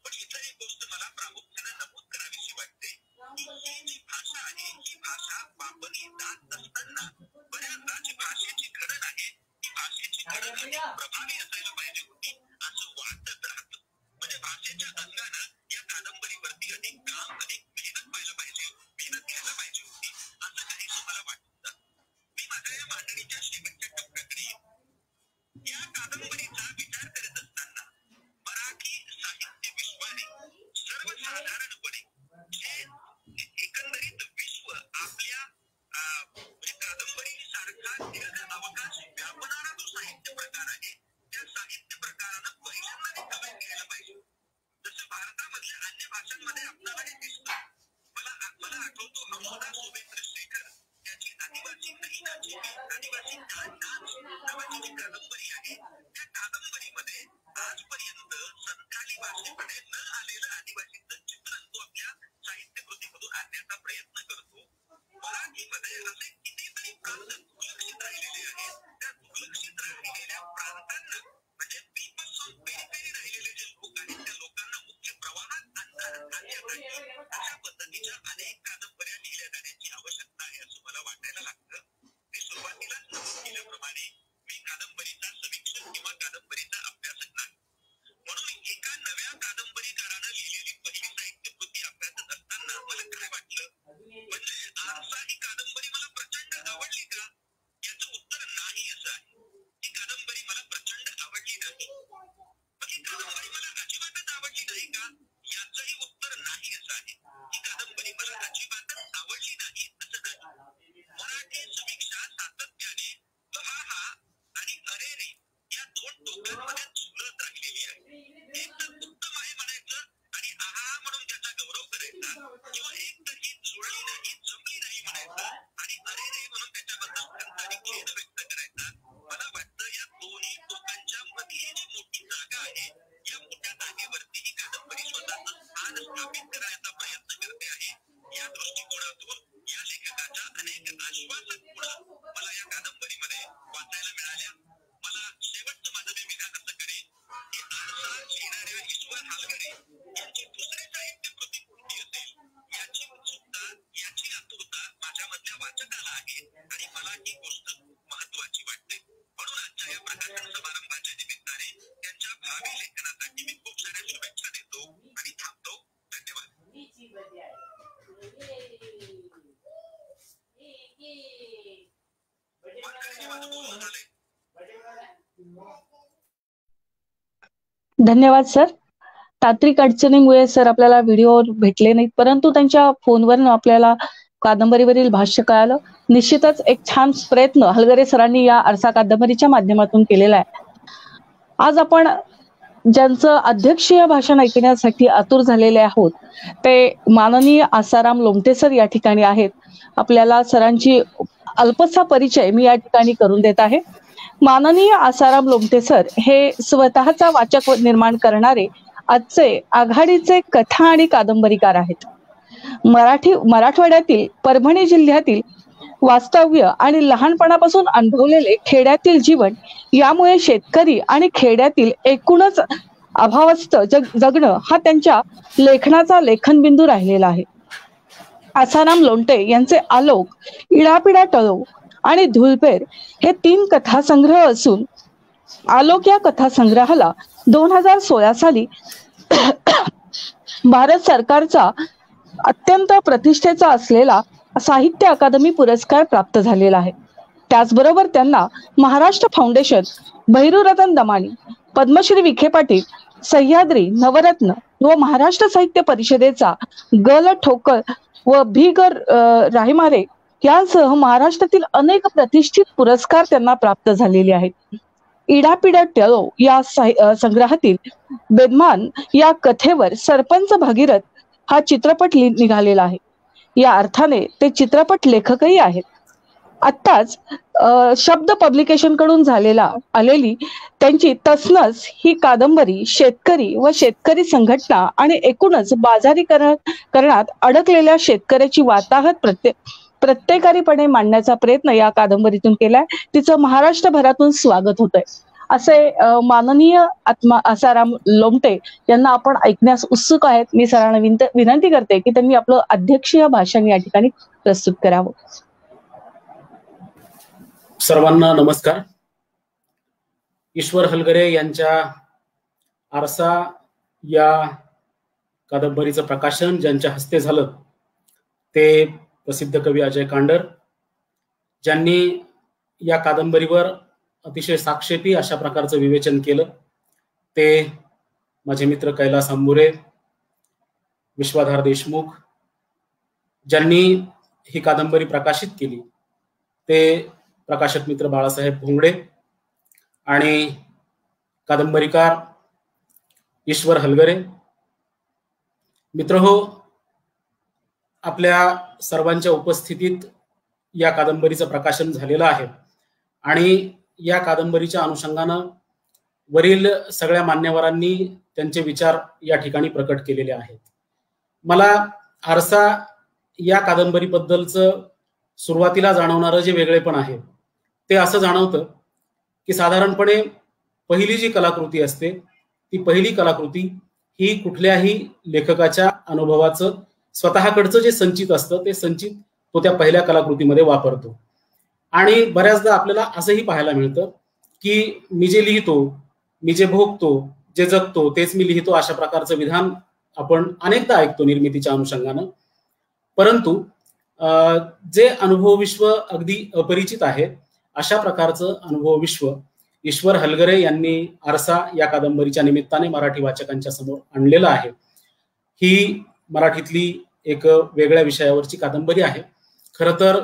पण इतर एक गोष्ट मला प्रामुख्याने नमूद करावीशी वाटते की ही जी भाषा आहे ही भाषा वापरली जात असताना बऱ्याचदा जी भाषेची घडण आहे ती भाषेची घडण अधिक प्रभावी असायला पाहिजे होती असं वाटत राहतं. म्हणजे भाषेच्या अंगानं या कादंबरीवरती अधिक काम, अधिक मेहनत व्हायला पाहिजे, मेहनत घ्यायला पाहिजे होती असं काहीसं मला वाटतं. मी माझ्या या मांडणीच्या शेवटच्या टप्प्याकडे येतो. या कादंबरीचा विचार करत असताना मराठी साहित्य विश्वाने सर्वसाधारणपणे जे एकंदरीत विश्व आपल्या कादंबरी सारखा दीर्घ अवकाश व्यापणारा जो साहित्य प्रकार आहे त्या साहित्य प्रकारानं पहिल्यांदा रिकमेंड घ्यायला पाहिजे. जसं भारतामधल्या अन्य भाषांमध्ये आपल्याला हे दिसतं. मला आठवतो हमोदा सोबेंद्र शेखर त्याची आदिवासी नैनाची आदिवासी डान्स नावाची जी कादंबरी आहे त्या कादंबरीमध्ये आजपर्यंत संथाली भाषेमध्ये न आलेलं आदिवासीचं चित्रण तो आपल्या साहित्य कृतीमधून आणण्याचा प्रयत्न करतो. मराठीमध्ये असे कितीतरी प्रांत दुर्लक्षित राहिलेले आहेत. त्या दुर्लक्षित राहिलेल्या प्रांतांना म्हणजे पीपल्स ऑफ पेरिफेरी राहिलेले जे लोक आहेत त्या लोकांना मुख्य प्रवाहात आणण्यासाठी अशा पद्धतीच्या अनेक कादंबऱ्या लिहिल्या जाण्याची आवश्यकता आहे असं मला वाटायला लागतं. मी सुरुवातीलाच नमूद केल्याप्रमाणे मी कादंबरीचा समीक्षक किंवा कादंबरीचा अभ्यासक नाही. म्हणून एका नव्या कादंबरीकारानं लिहिलेली पहिली साहित्य कृती अभ्यासत असताना मला काय वाटलं, म्हणजे आरसा ही कादंबरी मला प्रचंड आवडली का, याचं उत्तर नाही असं आहे. ही कादंबरी मला प्रचंड आवडली नाही. पण ही कादंबरी मला अजिबातच आवडली नाही का, याचंही उत्तर नाही असं आहे. ही कादंबरी मला अजिबातच आवडली नाही असं नाही. मराठी समीक्षा सातत्याने हा आणि अरे रे या दोन टोकांमध्ये झुलत राहिलेली आहे. एक तर उत्तम आहे म्हणायचं आणि आहा म्हणून त्याचा गौरव करायचा, किंवा एक तर ही जुळली नाही, जमली नाही म्हणायचं आणि अरे रे म्हणून त्याच्याबद्दल खंताने खेद व्यक्त करायचा. मला वाटतं या दोन्ही टोकांच्या मध्ये जी मोठी जागा आहे या मोठ्या जागेवरती ही कादंबरी स्वतःचं स्थान स्थापित करण्याचा प्रयत्न करते आहे. या दृष्टिकोनातून या लेखकाच्या अनेक आश्वासक गुण मला या कादंबरीमध्ये वाचायला मिळाल्या. मला शेवटचं माझं मी विधान असं करेन की आरसा लिहिणाऱ्या ईश्वर हलगरे यांची दुसरी साहित्य कृती कोणती असेल याची उत्सुकता, याची आतुरता माझ्यामधल्या वाचकाला आहे आणि मला ही गोष्ट महत्वाची वाटते. म्हणून आजच्या या प्रकाशन समारंभाच्या निमित्ताने त्यांच्या भावी लेखनासाठी मी खूप साऱ्या शुभेच्छा देतो आणि थांबतो. धन्यवाद. धन्यवाद सर. तांत्रिक अडचणीमुळे सर आपल्याला व्हिडिओ भेटले नाहीत, परंतु त्यांच्या फोनवरून आपल्याला कादंबरीवरील भाष्य कळालं. निश्चितच एक छान प्रयत्न हलगरे सरांनी या आरसा कादंबरीच्या माध्यमातून केलेला आहे. आज आपण ज्यांचं अध्यक्षीय भाषण ऐकण्यासाठी आतुर झालेले आहोत ते माननीय आसाराम लोमटे सर या ठिकाणी आहेत. आपल्याला सरांची अल्पसा परिचय मी या ठिकाणी करून देत आहे. माननीय आसाराम लोमटे सर हे स्वतःचा वाचक निर्माण करणारे आजचे आघाडीचे कथा आणि कादंबरीकार आहेत. मराठवाड्यातील परभणी जिल्ह्यातील वास्तव्य आणि लहानपणापासून अनुभवलेले खेड्यातील जीवन यामुळे शेतकरी आणि खेड्यातील एकूणच अभावस्थ जगणं हा त्यांच्या लेखनाचा लेखनबिंदू राहिलेला आहे. आसाराम लोमटे यांचे आलोक, इडापिडा टळो आणि धुलपेर हे 3 कथासंग्रह असून आलोक या कथासंग्रहाला 2016 साली भारत सरकारचा अत्यंत प्रतिष्ठेचा असलेला साहित्य अकादमी पुरस्कार प्राप्त झालेला आहे. त्याचबरोबर त्यांना महाराष्ट्र फाउंडेशन, भैरूरतन दमानी, पद्मश्री विखे पाटील, सह्याद्री, नवरत्न व महाराष्ट्र साहित्य परिषदेचा गल ठोकर व भीगर राहिमारे यांसह महाराष्ट्रातील अनेक प्रतिष्ठित पुरस्कार त्यांना प्राप्त झालेले आहेत. इडापिडा टळो या संग्रहातील बेदमान या कथेवर सरपंच भगीरथ हा चित्रपट निघालेला आहे. या अर्थाने ते चित्रपट लेखकही आहेत. आत्ताच शब्द पब्लिकेशन कडून आलेली त्यांची तसनस ही कादंबरी शेतकरी व शेतकरी संघटना आणि एकूणच बाजारीकरणात अडकलेल्या शेतकऱ्याची वाताहत प्रत्येकारीपणे मांडण्याचा प्रयत्न या कादंबरीतून केलाय. तिचं महाराष्ट्रभरातून स्वागत होतंय असे माननीय आसाराम लोमटे यांना आपण ऐकण्यास उत्सुक आहेत. मी सरांना विनंती करते की त्यांनी आपलं अध्यक्षीय भाषण या ठिकाणी प्रस्तुत करावं. सर्वांना नमस्कार. ईश्वर हलगरे यांच्या आरसा या कादंबरीचं प्रकाशन ज्यांच्या हस्ते झालं ते प्रसिद्ध कवी अजय कांडर, ज्यांनी या कादंबरीवर अतिशय साक्षेपी अशा प्रकारचं विवेचन केलं ते माझे मित्र कैलास अंबुरे, विश्वाधार देशमुख, ज्यांनी ही कादंबरी प्रकाशित केली ते प्रकाशक मित्र बाळासाहेब भोंगडे आणि कादंबरीकार ईश्वर हलगरे. मित्रहो, आपल्या सर्वांच्या उपस्थितीत या कादंबरीचं प्रकाशन झालेलं आहे आणि या कादंबरीच्या अनुषंगानं वरील सगळ्या मान्यवरांनी त्यांचे विचार या ठिकाणी प्रकट केलेले आहेत. मला आरसा या कादंबरीबद्दलचं सुरुवातीला जाणवणारं जे वेगळेपण आहे ते असं जाणवतं की साधारणपणे पहिली जी कलाकृती असते ती पहिली कलाकृती ही कुठल्याही लेखकाच्या अनुभवाचं स्वतःकडचं जे संचित असतं ते संचित तो त्या पहिल्या कलाकृतीमध्ये वापरतो. आणि बऱ्याचदा आपल्याला असंही पाहायला मिळतं की मी जे लिहितो, मी जे भोगतो, जे जगतो तेच मी लिहितो अशा प्रकारचं विधान आपण अनेकदा ऐकतो निर्मितीच्या अनुषंगानं. परंतु जे अनुभव विश्व अगदी अपरिचित आहे अशा प्रकारचं अनुभव विश्व ईश्वर हलगरे यांनी आरसा या कादंबरीच्या निमित्ताने मराठी वाचकांच्या समोर आणलेलं आहे. ही मराठीतली एक वेगळ्या विषयावरची कादंबरी आहे. खरं तर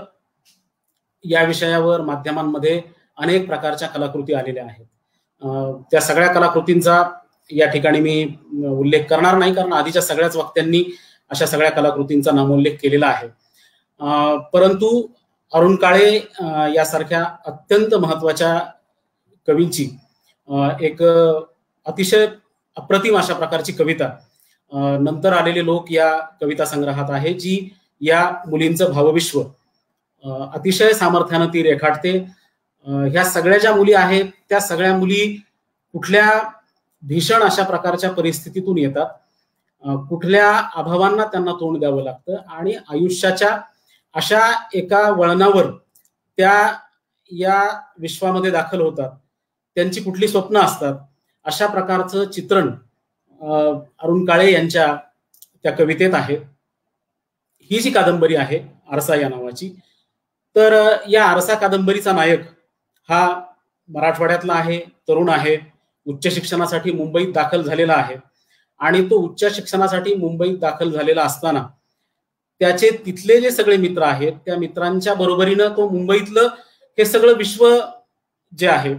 या विषयावर माध्यमांमध्ये अनेक प्रकारच्या कलाकृती आलेल्या आहेत. त्या सगळ्या कलाकृतींचा या ठिकाणी मी उल्लेख करणार नाही, कारण आधीच्या सगळ्याच वक्त्यांनी अशा सगळ्या कलाकृतींचा नामोल्लेख केलेला आहे. परंतु अरुण काळे यासारख्या अत्यंत महत्वाच्या कवींची एक अतिशय अप्रतिम अशा प्रकारची कविता नंतर आलेले लोक या कविता संग्रहात आहे, जी या मुलींचं भावविश्व अतिशय सामर्थ्यानं ती रेखाटते. ह्या सगळ्या ज्या मुली आहेत त्या सगळ्या मुली कुठल्या भीषण अशा प्रकारच्या परिस्थितीतून येतात, कुठल्या अभावांना त्यांना तोंड द्यावं लागतं आणि आयुष्याच्या अशा एका वळणावर त्या या विश्वामध्ये दाखल होतात. त्यांची कुठली स्वप्न असतात अशा प्रकारचं चित्रण अरुण काळे यांच्या त्या कवितेत आहे. ही जी कादंबरी आहे आरसा या नावाची, तर या आरसा कादंबरीचा नायक हा मराठवाड्यातला आहे, तरुण आहे, उच्च शिक्षणासाठी मुंबईत दाखल झालेला आहे आणि तो उच्च शिक्षणासाठी मुंबईत दाखल झालेला असताना त्याचे तिथले जे सगळे मित्र आहेत त्या मित्रांच्या बरोबरीनं तो मुंबईतलं हे सगळं विश्व जे आहे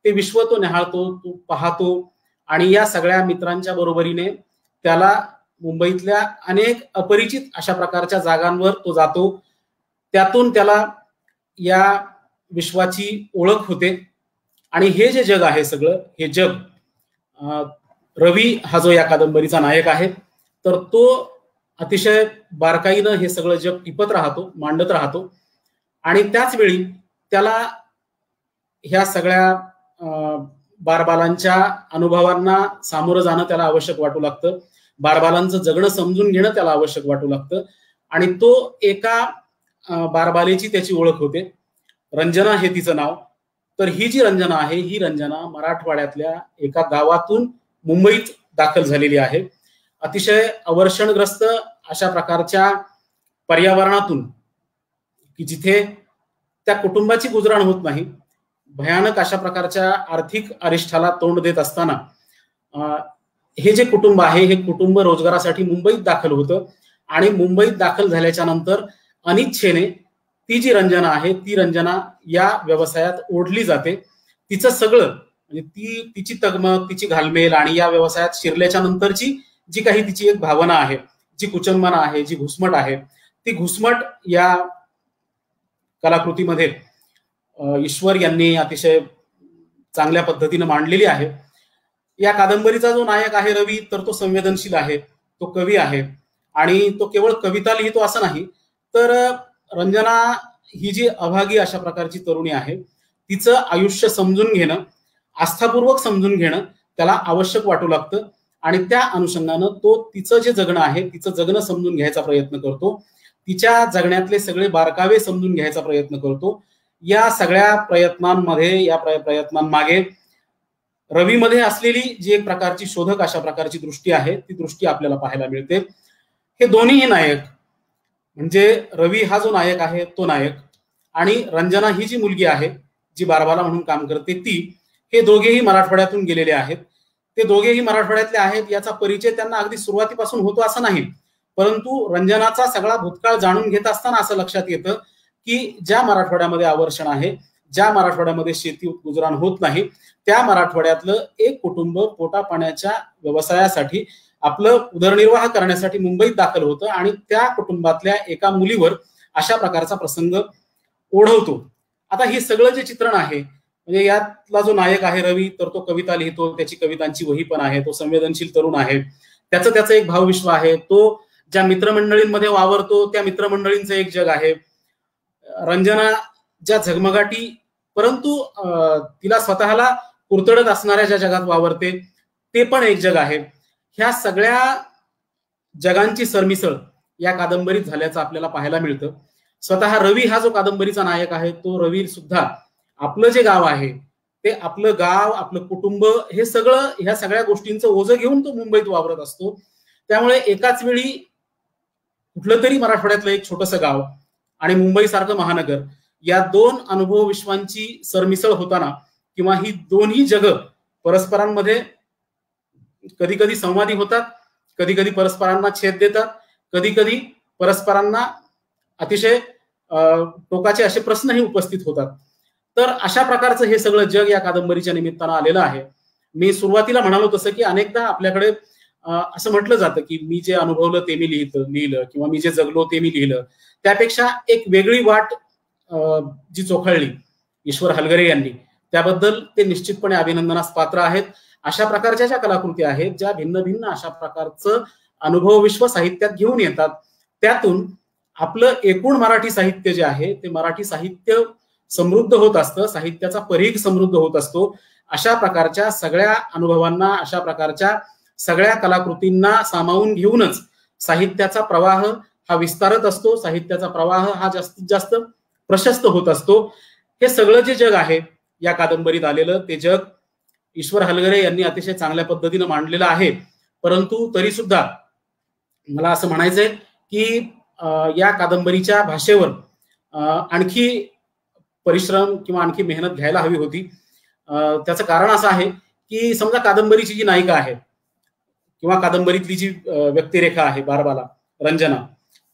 ते विश्व तो निहाळतो, तो पाहतो आणि या सगळ्या मित्रांच्या बरोबरीने त्याला मुंबईतल्या अनेक अपरिचित अशा प्रकारच्या जागांवर तो जातो. त्यातून त्याला या विश्वाची ओळख होते आणि हे जे जग आहे सगळं हे जग, रवी हा जो या कादंबरीचा नायक आहे तर तो अतिशय बारकाईनं हे सगळं जग टिपत राहतो, मांडत राहतो आणि त्याच वेळी त्याला ह्या सगळ्या बारबालांच्या अनुभवांना सामोरं जाणं त्याला आवश्यक वाटू लागतं, बारबालांचं जगणं समजून घेणं त्याला आवश्यक वाटू लागतं आणि तो एका बारबालेची त्याची ओळख होते. रंजना हे तिचं नाव. तर ही जी रंजना आहे, ही रंजना मराठवाड्यातल्या एका गावातून मुंबईत दाखल झालेली आहे. अतिशय अवर्षणग्रस्त अशा प्रकारच्या पर्यावरणातून की जिथे त्या कुटुंबाची गुजराण होत नाही, भयानक अशा प्रकारच्या आर्थिक अरिष्ठाला तोंड देत असताना हे जे कुटुंब आहे, हे कुटुंब रोजगारासाठी मुंबईत दाखल होतं आणि मुंबईत दाखल झाल्याच्या नंतर अनिच्छेने ती जी रंजना आहे, ती रंजना या व्यवसायात ओढली जाते. तिचं सगळं म्हणजे तिची तगमग, तिची घालमेल आणि या व्यवसायात शिरल्याच्या नंतरची जी काही तिची एक भावना आहे, जी कुचंबना आहे, जी घुसमट आहे, ती घुसमट या कलाकृतीमध्ये ईश्वर यांनी अतिशय चांगल्या पद्धतीने मांडलेली आहे. या कादंबरीचा जो नायक आहे रवी, तर तो संवेदनशील आहे, तो कवी आहे आणि तो केवळ कविता लिहितो असं नाही, तर रंजना ही जी अभागी अशा प्रकारची तरुणी आहे, तिचं आयुष्य समजून घेणं, आस्थापूर्वक समजून घेणं त्याला आवश्यक वाटू लागतं आणि त्या अनुषंगानं तो तिचं जे जगणं आहे, तिचं जगणं समजून घ्यायचा प्रयत्न करतो, तिच्या जगण्यातले सगळे बारकावे समजून घ्यायचा प्रयत्न करतो. या सगळ्या प्रयत्नांमध्ये, या प्रयत्नांमागे रवीमध्ये असलेली जी एक प्रकारची शोधक अशा प्रकारची दृष्टी आहे, ती दृष्टी आपल्याला पाहायला मिळते. हे दोन्हीही नायक म्हणजे रवी हा जो नायक आहे तो नायक आणि रंजना ही जी मुलगी आहे, जी बारबाला म्हणून काम करते ती, हे दोघेही मराठवाड्यातून गेलेले आहेत. ते दोघेही मराठवाड्यातले आहेत याचा परिचय त्यांना अगदी सुरुवातीपासून होतो असं नाही, परंतु रंजनाचा सगळा भूतकाळ जाणून घेत असताना असं लक्षात येतं की ज्या मराठवाड्यामध्ये आवर्षण आहे, ज्या मराठवाड्यामध्ये शेती गुजराण होत नाही, त्या मराठवाड्यातलं एक कुटुंब पोटा पाण्याच्या व्यवसायासाठी आपलं उदरनिर्वाह करण्यासाठी मुंबईत दाखल होतं आणि त्या कुटुंबातल्या एका मुलीवर अशा प्रकारचा प्रसंग ओढवतो. आता हे सगळं जे चित्रण आहे, म्हणजे यातला जो नायक आहे रवी, तर तो कविता लिहितो, त्याची कवितांची वही पण आहे, तो संवेदनशील तरुण आहे, त्याचं एक भावविश्व आहे, तो ज्या मित्रमंडळींमध्ये वावरतो त्या मित्रमंडळींचं एक जग आहे. रंजना ज्या झगमगाटी परंतु तिला स्वतःला कुरतडत असणाऱ्या ज्या जगात वावरते ते पण एक जग आहे. ह्या सगळ्या जगांची सरमिसळ या कादंबरीत झाल्याचं आपल्याला पाहायला मिळतं. स्वतः रवी हा जो कादंबरीचा नायक आहे, तो रवी सुद्धा आपलं जे गाव आहे, ते आपलं गाव, आपलं कुटुंब, हे सगळं, ह्या सगळ्या गोष्टींचं ओझं घेऊन तो मुंबईत वावरत असतो. त्यामुळे एकाच वेळी कुठलं तरी मराठवाड्यातलं एक छोटंसं गाव आणि मुंबई सारखं महानगर, या दोन अनुभव विश्वांची सरमिसळ होताना किंवा ही दोन्ही जगं परस्परांमध्ये कधी कधी संवादी होतात, कधी कधी परस्परांना छेद देतात, कधी कधी परस्परांना अतिशय टोकाचे असे प्रश्नही उपस्थित होतात. तर अशा प्रकारचं हे सगळं जग या कादंबरीच्या निमित्तानं आलेलं आहे. मी सुरुवातीला म्हणालो तसं की अनेकदा आपल्याकडे असं म्हटलं जातं की मी जे अनुभवलं ते मी लिहिलं किंवा मी जे जगलो ते मी लिहिलं. त्यापेक्षा एक वेगळी वाट जी चोखळली ईश्वर हलगरे यांनी, त्याबद्दल ते निश्चितपणे अभिनंदनास पात्र आहेत. अशा प्रकारच्या ज्या कलाकृती आहेत, ज्या भिन्न भिन्न अशा प्रकारचं अनुभव विश्व साहित्यात घेऊन येतात, त्यातून आपलं एकूण मराठी साहित्य जे आहे ते मराठी साहित्य समृद्ध होत असतं, साहित्याचा परीघ समृद्ध होत असतो. अशा प्रकारच्या सगळ्या अनुभवांना, अशा प्रकारच्या सगळ्या कलाकृतींना सामावून घेऊनच साहित्याचा प्रवाह हा विस्तारत असतो, साहित्याचा प्रवाह हा जास्तीत जास्त प्रशस्त होत असतो. हे सगळं जे जग आहे या कादंबरीत आलेलं, ते जग ईश्वर हलगरे यांनी अतिशय चांगल्या पद्धतीने मांडलेलं आहे. परंतु तरी सुद्धा मला असं म्हणायचंय की या कादंबरीच्या भाषेवर आणखी परिश्रम किंवा आणखी मेहनत घ्यायला हवी होती. त्याचं कारण असं आहे की समजा कादंबरीची जी नायिका आहे किंवा कादंबरीतली जी व्यक्तिरेखा आहे बारबाला, रंजना,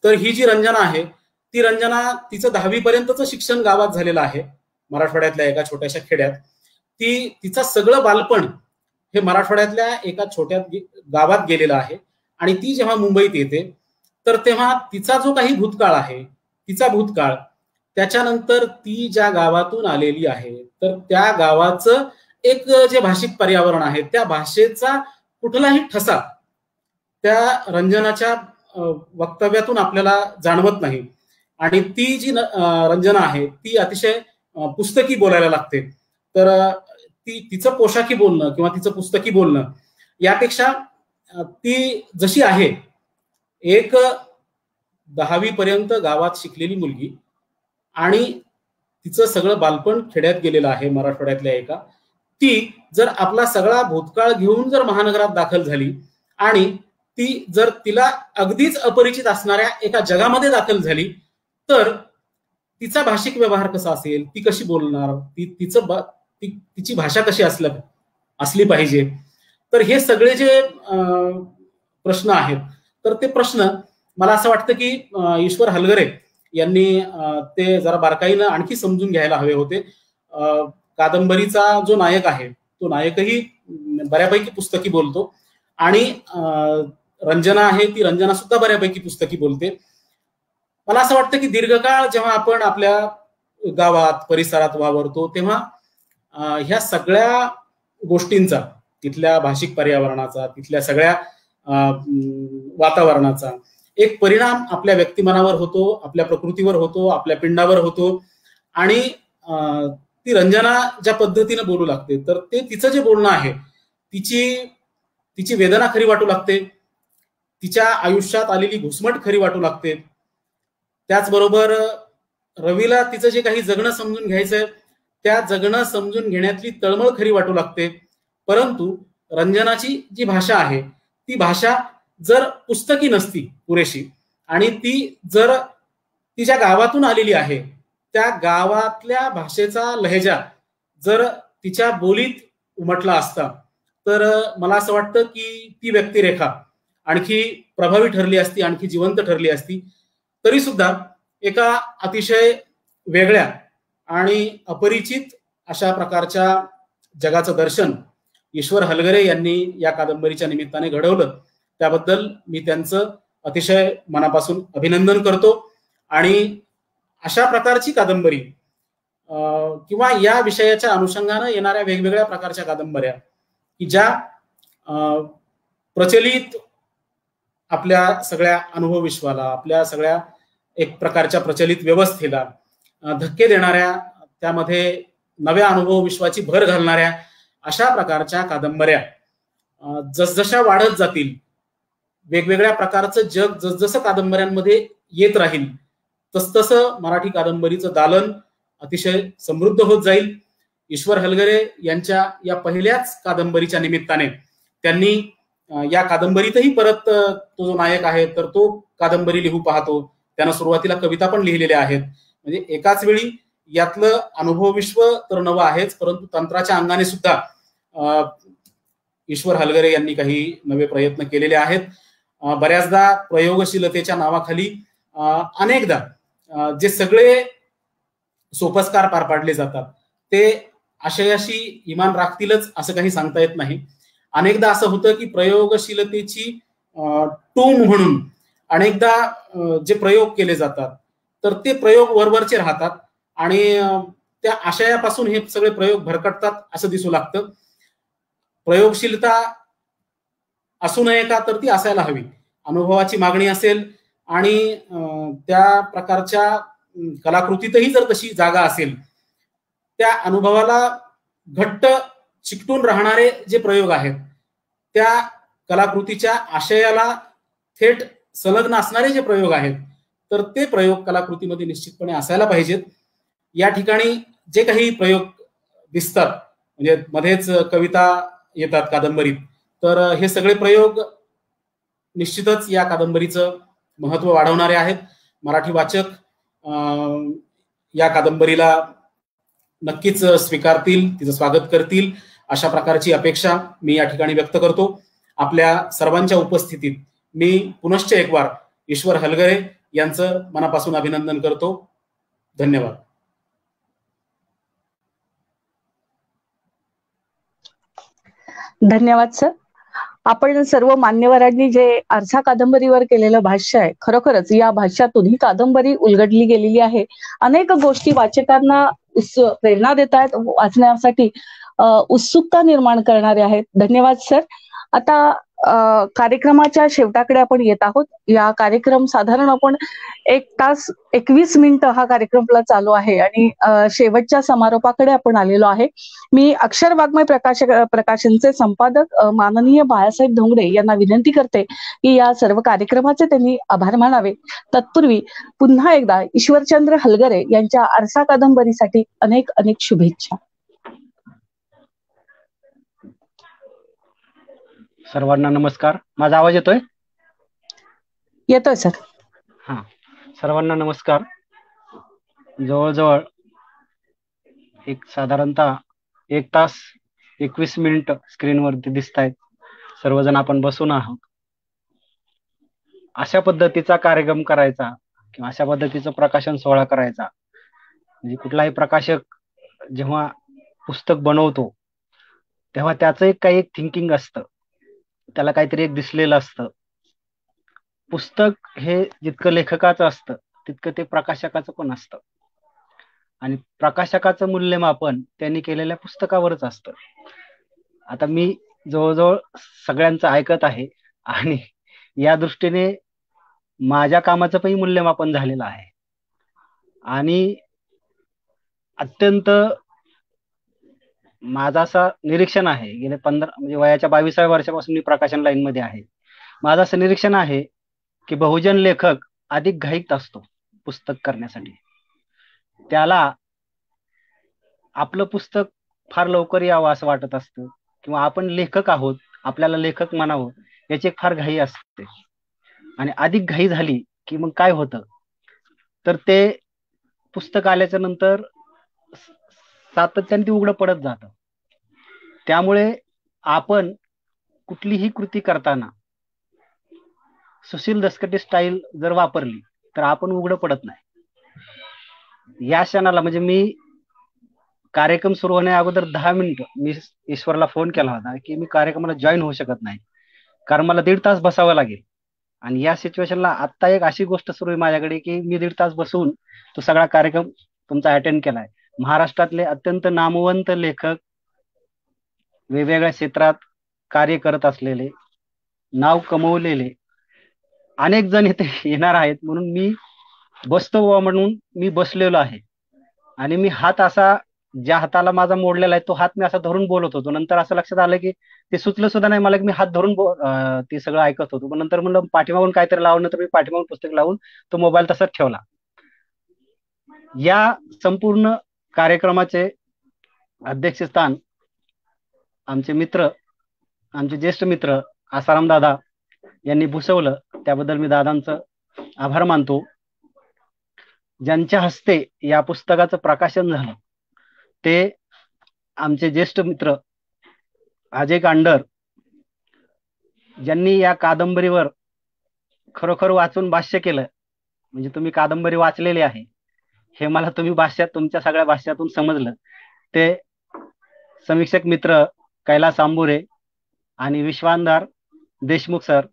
तर ही जी रंजना आहे, ती रंजना तिचं 10वी पर्यंतचं शिक्षण गावात झालेलं आहे, मराठवाड्यातल्या एका छोट्याशा खेड्यात. तिचं सगळं बालपण हे मराठवाड्यातल्या एका छोट्या गावात गेलेलं आहे आणि ती जेव्हा मुंबईत येते तर तेव्हा तिचा जो काही भूतकाळ आहे, तिचा भूतकाळ, त्याच्यानंतर ती ज्या गावातून आलेली आहे, तर त्या गावाचं एक जे भाषिक पर्यावरण आहे, त्या भाषेचा कुठलाही ठसा त्या रंजनाच्या वक्तव्यातून आपल्याला जाणवत नाही. आणि ती जी रंजना आहे ती अतिशय पुस्तकी बोलायला लागते. तर तिचं पोशाखी बोलणं किंवा तिचं पुस्तकी बोलणं यापेक्षा ती जशी आहे, एक 10वी पर्यंत गावात शिकलेली मुलगी आणि तिचं सगळं बालपण खेड्यात गेलेलं आहे मराठवाड्यातल्या एका, ती जर आपला सगळा भूतकाळ घेऊन जर महानगरात दाखल झाली आणि ती जर तिला अगदीच अपरिचित असणाऱ्या एका जगामध्ये दाखल झाली, तर तिचा भाषिक व्यवहार कसा असेल, ती कशी बोलणार, तिची भाषा कशी असली पाहिजे. तर हे सगळे जे प्रश्न आहेत, तर ते प्रश्न मला असं वाटतं की ईश्वर हलगरे यांनी ते जरा बारकाईनं आणखी समजून घ्यायला हवे होते. कादंबरीचा जो नायक आहे तो नायकही बऱ्यापैकी पुस्तकी बोलतो आणि रंजना आहे ती रंजना सुद्धा बऱ्यापैकी पुस्तकी बोलते. मला असं वाटतं की दीर्घकाळ जेव्हा आपण आपल्या गावात परिसरात वावरतो तेव्हा ह्या सगळ्या गोष्टींचा, तिथल्या भाषिक पर्यावरणाचा, तिथल्या सगळ्या वातावरणाचा एक परिणाम आपल्या व्यक्तिमनावर होतो, आपल्या प्रकृतीवर होतो, आपल्या पिंडावर होतो. आणि ती रंजना ज्या पद्धतीने बोलू लागते, तर ते तिचं जे बोलणं आहे, तिची वेदना खरी वाटू लागते, तिच्या आयुष्यात आलेली घुसमट खरी वाटू लागते. त्याचबरोबर रवीला तिचं जे काही जगणं समजून घ्यायचंय त्या जगणं समजून घेण्यातली तळमळ खरी वाटू लागते. परंतु रंजनाची जी भाषा आहे ती भाषा जर पुस्तकी नसती पुरेशी आणि ती जर तिच्या गावातून आलेली आहे, त्या गावातल्या भाषेचा लहेजा जर तिच्या बोलीत उमटला असता, तर मला असं वाटतं की ती व्यक्तिरेखा आणखी प्रभावी ठरली असती, आणखी जिवंत ठरली असती. तरी सुद्धा एका अतिशय वेगळ्या आणि अपरिचित अशा प्रकारच्या जगाचं दर्शन ईश्वर हलगरे यांनी या कादंबरीच्या निमित्ताने घडवलं. त्याबद्दल मी त्यांचं अतिशय मनापासून अभिनंदन करतो. आणि अशा प्रकारची कादंबरी किंवा या विषयाच्या अनुषंगानं येणाऱ्या वेगवेगळ्या प्रकारच्या कादंबऱ्या की ज्या प्रचलित आपल्या सगळ्या अनुभव विश्वाला, आपल्या सगळ्या एक प्रकारच्या प्रचलित व्यवस्थेला धक्के देणाऱ्या, त्यामध्ये नव्या अनुभव विश्वाची भर घालणाऱ्या अशा प्रकारच्या कादंबऱ्या जसजशा वाढत जातील, वेगवेगळ्या प्रकारचं जग जसजसं कादंबऱ्यांमध्ये येत राहील, तसतसं मराठी कादंबरीचं दालन अतिशय समृद्ध होत जाईल. ईश्वर हलगरे यांच्या या पहिल्याच कादंबरीच्या निमित्ताने त्यांनी या कादंबरीतही परत तो जो नायक आहे तर तो कादंबरी लिहू पाहतो. त्यानं सुरुवातीला कविता पण लिहिलेल्या आहेत. म्हणजे एकाच वेळी यातलं अनुभव विश्व तर नवं आहेच, परंतु तंत्राच्या अंगाने सुद्धा ईश्वर हलगरे यांनी काही नवे प्रयत्न केलेले आहेत. बऱ्याचदा प्रयोगशीलतेच्या नावाखाली अनेकदा जे सगळे सोपस्कार पार पाडले जातात ते आशयाशी इमान राखतीलच असं काही सांगता येत नाही. अनेकदा असं होतं की प्रयोगशीलतेची टूम म्हणून अनेकदा जे प्रयोग केले जातात तर ते प्रयोग वरवरचे राहतात आणि त्या आशयापासून हे सगळे प्रयोग भरकटतात असं दिसू लागतं. प्रयोगशीलता असू नये का, तर ती असायला हवी. अनुभवाची मागणी असेल आणि त्या प्रकारच्या कलाकृतीतही जर तशी जागा असेल, त्या अनुभवाला घट्ट चिकटून राहणारे जे प्रयोग आहेत, त्या कलाकृतीच्या आशयाला थेट संलग्न असणारे जे प्रयोग आहेत, तर ते प्रयोग कलाकृतीमध्ये निश्चितपणे असायला पाहिजेत. या ठिकाणी जे काही प्रयोग दिसतात, म्हणजे मध्येच कविता येतात कादंबरीत, तर हे सगळे प्रयोग निश्चितच या कादंबरीचं महत्व वाढवणारे आहेत. मराठी वाचक या कादंबरीला नक्कीच स्वीकारतील, तिचं स्वागत करतील अशा प्रकारची अपेक्षा मी या ठिकाणी व्यक्त करतो. आपल्या सर्वांच्या उपस्थितीत मी पुनश्च एक वार ईश्वर हलगरे यांचं मनापासून अभिनंदन करतो. धन्यवाद. धन्यवाद सर. आपण सर्व मान्यवरांनी जे आरसा कादंबरीवर केलेलं भाष्य आहे, खरोखरच या भाष्यातून ही कादंबरी उलगडली गेलेली आहे. अनेक गोष्टी वाचकांना प्रेरणा देत आहेत, वाचण्यासाठी उत्सुकता निर्माण करणारे आहेत. धन्यवाद सर. आता कार्यक्रमाच्या शेवटाकडे आपण येत आहोत. या कार्यक्रम साधारण आपण 1 तास 21 मिनिटं हा कार्यक्रमला चालू आहे आणि शेवटच्या समारोपाकडे आपण आलेलो आहे. मी अक्षर वाङ्मय प्रकाशनचे संपादक माननीय बाळासाहेब धोंगडे यांना विनंती करते की या सर्व कार्यक्रमाचे त्यांनी आभार मानावे. तत्पूर्वी पुन्हा एकदा ईश्वरचंद्र हलगरे यांच्या आरसा कादंबरीसाठी अनेक अनेक शुभेच्छा. सर्वांना नमस्कार. माझा आवाज येतोय? येतोय सर. हा, सर्वांना नमस्कार. जवळजवळ साधारणतः 1 तास 21 मिनिट स्क्रीनवरती दिसत आहेत. सर्वजण आपण बसून आहोत. अशा पद्धतीचा कार्यक्रम करायचा किंवा अशा पद्धतीचा प्रकाशन सोहळा करायचा म्हणजे कुठलाही प्रकाशक जेव्हा पुस्तक बनवतो तेव्हा त्याचं एक थिंकिंग असतं, त्याला काहीतरी एक दिसलेलं असतं. पुस्तक हे जितकं लेखकाचं असतं तितकं ते प्रकाशकाचं पण असतं आणि प्रकाशकाचं मूल्यमापन त्यांनी केलेल्या पुस्तकावरच असतं. आता मी जवळजवळ सगळ्यांचं ऐकत आहे आणि या दृष्टीने माझ्या कामाचं पण मूल्यमापन झालेलं आहे आणि अत्यंत माझं असं निरीक्षण आहे, गेले 15 म्हणजे वयाच्या 22व्या वर्षापासून मी प्रकाशन लाईन मध्ये आहे. माझं असं निरीक्षण आहे की बहुजन लेखक अधिक घाईत असतो पुस्तक करण्यासाठी. त्याला आपलं पुस्तक फार लवकर यावं असं वाटत असतं किंवा आपण लेखक आहोत, आपल्याला लेखक म्हणावं याची एक फार घाई असते आणि अधिक घाई झाली की मग काय होतं तर ते पुस्तक आल्याच्या नंतर सातत्याने ते उघडं पडत जातं. त्यामुळे आपण कुठलीही कृती करताना सुशील दसकटी स्टाईल जर वापरली तर आपण उघडं पडत नाही. या क्षणाला म्हणजे मी कार्यक्रम सुरू होण्या अगोदर 10 मिनिटं मी ईश्वरला फोन केला होता की मी कार्यक्रमाला जॉईन होऊ शकत नाही कारण मला 1.5 तास बसावं लागेल आणि या सिच्युएशनला आत्ता एक अशी गोष्ट सुरू आहे माझ्याकडे की मी 1.5 तास बसून तो सगळा कार्यक्रम तुमचा अटेंड केलाय. महाराष्ट्रातले अत्यंत नामवंत लेखक, वेगवेगळ्या क्षेत्रात कार्य करत असलेले, नाव कमवलेले अनेक जण इथे येणार आहेत म्हणून मी बसतो म्हणून मी बसलेलो आहे आणि मी हात असा ज्या हाताला माझा मोडलेला आहे तो हात मी असा धरून बोलत होतो. नंतर असं लक्षात आलं की ते सुचलं सुद्धा नाही मला की मी हात धरून ते सगळं ऐकत होतो. पण नंतर म्हणलं पाठीमागून काहीतरी लावून तर मी पाठीमागून पुस्तक लावून तो मोबाईल तसाच ठेवला. या संपूर्ण कार्यक्रमाचे अध्यक्षस्थान आमचे मित्र, आमचे ज्येष्ठ मित्र आसाराम दादा यांनी भूषवलं. त्याबद्दल मी दादांचं आभार मानतो. ज्यांच्या हस्ते या पुस्तकाचं प्रकाशन झालं ते आमचे ज्येष्ठ मित्र अजय कांडर, ज्यांनी या कादंबरीवर खरोखर वाचून भाष्य केलं. म्हणजे तुम्ही कादंबरी वाचलेली आहे हे मला तुमच्या सगळ्या भाष्यातून समजलं. ते समीक्षक मित्र कैलास आंबुरे आणि विश्वानदार देशमुख सर,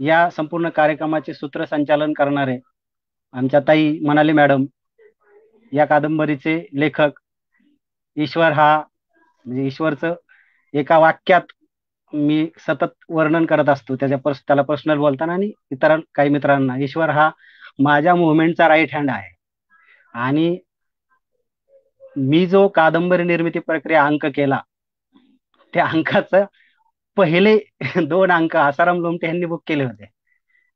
या संपूर्ण कार्यक्रमाचे सूत्रसंचालन करणारे आमच्या ताई मनाली मॅडम, या कादंबरीचे लेखक ईश्वर, हा म्हणजे ईश्वरचं एका वाक्यात मी सतत वर्णन करत असतो त्याला पर्सनल बोलताना आणि इतर काही मित्रांना. ईश्वर हा माझ्या मुव्हमेंटचा राईट हँड आहे आणि मी जो कादंबरी निर्मिती प्रक्रिया अंक केला त्या अंकाचं पहिले 2 अंक आसाराम लोमटे यांनी बुक केले होते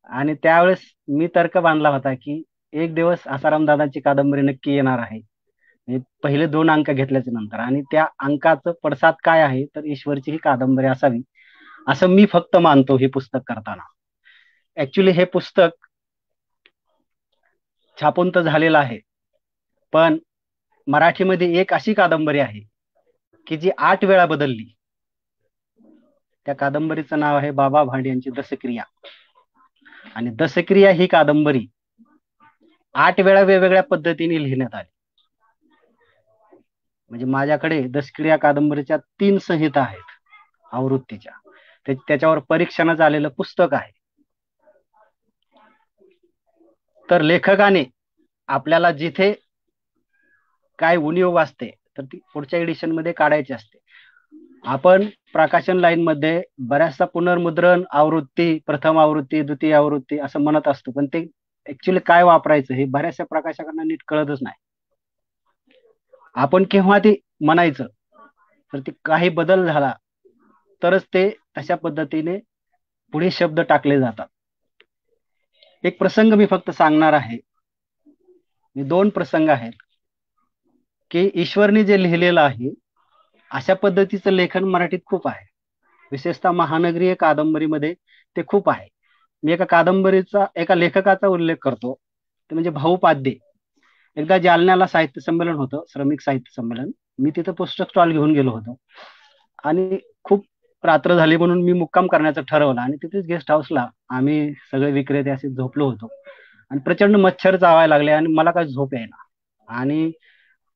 आणि त्यावेळेस मी तर्क बांधला होता की एक दिवस आसाराम दादांची कादंबरी नक्की येणार आहे. पहिले 2 अंक घेतल्याच्या नंतर आणि त्या अंकाचं पडसाद काय आहे तर ईश्वरची ही कादंबरी असावी असं मी फक्त मानतो हे पुस्तक करताना. ऍक्च्युली हे पुस्तक छापून तर झालेलं आहे पण मराठीमध्ये एक अशी कादंबरी आहे की जी 8 वेळा बदलली. त्या कादंबरीचं नाव आहे बाबा भांड यांची दशक्रिया आणि दशक्रिया ही कादंबरी 8 वेळा वेगवेगळ्या पद्धतीने लिहिण्यात आली. म्हणजे माझ्याकडे दशक्रिया कादंबरीच्या 3 संहिता आहेत आवृत्तीच्या. त्याच्यावर परीक्षणाचं आलेलं पुस्तक आहे. तर लेखकाने आपल्याला जिथे काय उणीव वाचते तर ती पुढच्या एडिशन मध्ये काढायची असते. आपण प्रकाशन लाईन मध्ये बऱ्याचदा पुनर्मुद्रण आवृत्ती, प्रथम आवृत्ती, द्वितीय आवृत्ती असं म्हणत असतो, पण ते ऍक्च्युली काय वापरायचं हे बऱ्याचशा प्रकाशकांना नीट कळतच नाही. आपण केव्हा ते म्हणायचं तर ते काही बदल झाला तरच ते तशा पद्धतीने पुढे शब्द टाकले जातात. एक प्रसंग मी फक्त सांगणार आहे. दोन प्रसंग आहेत की ईश्वरने जे लिहिलेलं आहे अशा पद्धतीचं लेखन मराठीत खूप आहे. विशेषतः महानगरीय कादंबरीमध्ये ते खूप आहे. मी एका लेखकाचा उल्लेख करतो, ते म्हणजे भाऊ पाध्ये. एकदा जालन्याला साहित्य संमेलन होतं, श्रमिक साहित्य संमेलन. मी तिथं पुस्तक स्टॉल घेऊन गेलो होतो आणि खूप रात्र झाली म्हणून मी मुक्काम करण्याचं ठरवलं आणि तिथेच गेस्ट हाऊसला आम्ही सगळे विक्रेते असे झोपलो होतो आणि प्रचंड मच्छर चावायला लागले आणि मला काय झोप येईना आणि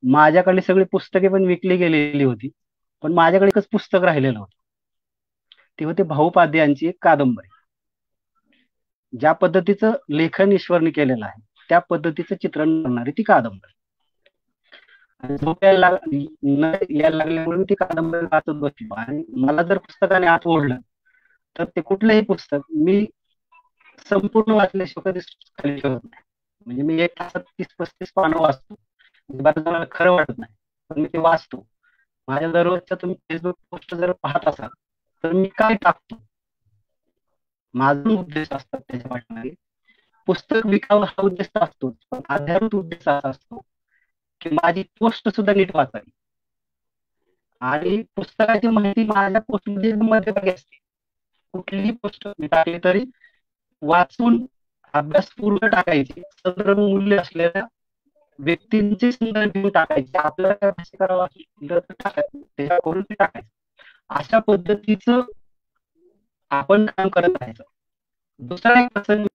माझ्याकडली सगळी पुस्तके पण विकली गेलेली होती, पण माझ्याकडे एकच पुस्तक राहिलेलं होतं. ते होते भाऊ पाध्ये यांची एक कादंबरी. ज्या पद्धतीचं लेखन ईश्वरने केलेलं आहे त्या पद्धतीचं चित्रण करणारी ती कादंबरी. झोप यायला लागल्यामुळे मी ती कादंबरी वाचत बसलो आणि मला जर पुस्तकाने आत ओढलं तर ते कुठलंही पुस्तक मी संपूर्ण वाचल्याशिवाय कधीच खाली ठेवत नाही. म्हणजे मी 1 तासात 30-35 पानं वाचतो. बऱ्याच मला खरं वाटत नाही पण मी ते वाचतो. माझ्या दररोजच्या तुम्ही फेसबुक पोस्ट जर पाहत असाल तर मी काय टाकतो, माझा उद्देश असतात त्याच्या पाठीमागे. पुस्तक विकावं हा उद्देश असतो, पण आधारभूत उद्देश असा असतो की माझी पोस्ट सुद्धा नीट वाचावी आणि पुस्तकाची माहिती माझ्या पोस्टमध्ये मध्यभागी असते. कुठलीही पोस्ट मी टाकली तरी वाचून अभ्यासपूर्व टाकायची, सदर मूल्य असलेल्या व्यक्तींचे संदर्भ घेऊन टाकायचे. आपल्याला काय भाष्य करावं असलं तर टाकायचं, त्याच्यावरून ते टाकायचं. अशा पद्धतीचं आपण काम करत राहायचं. दुसरा एक प्रसंग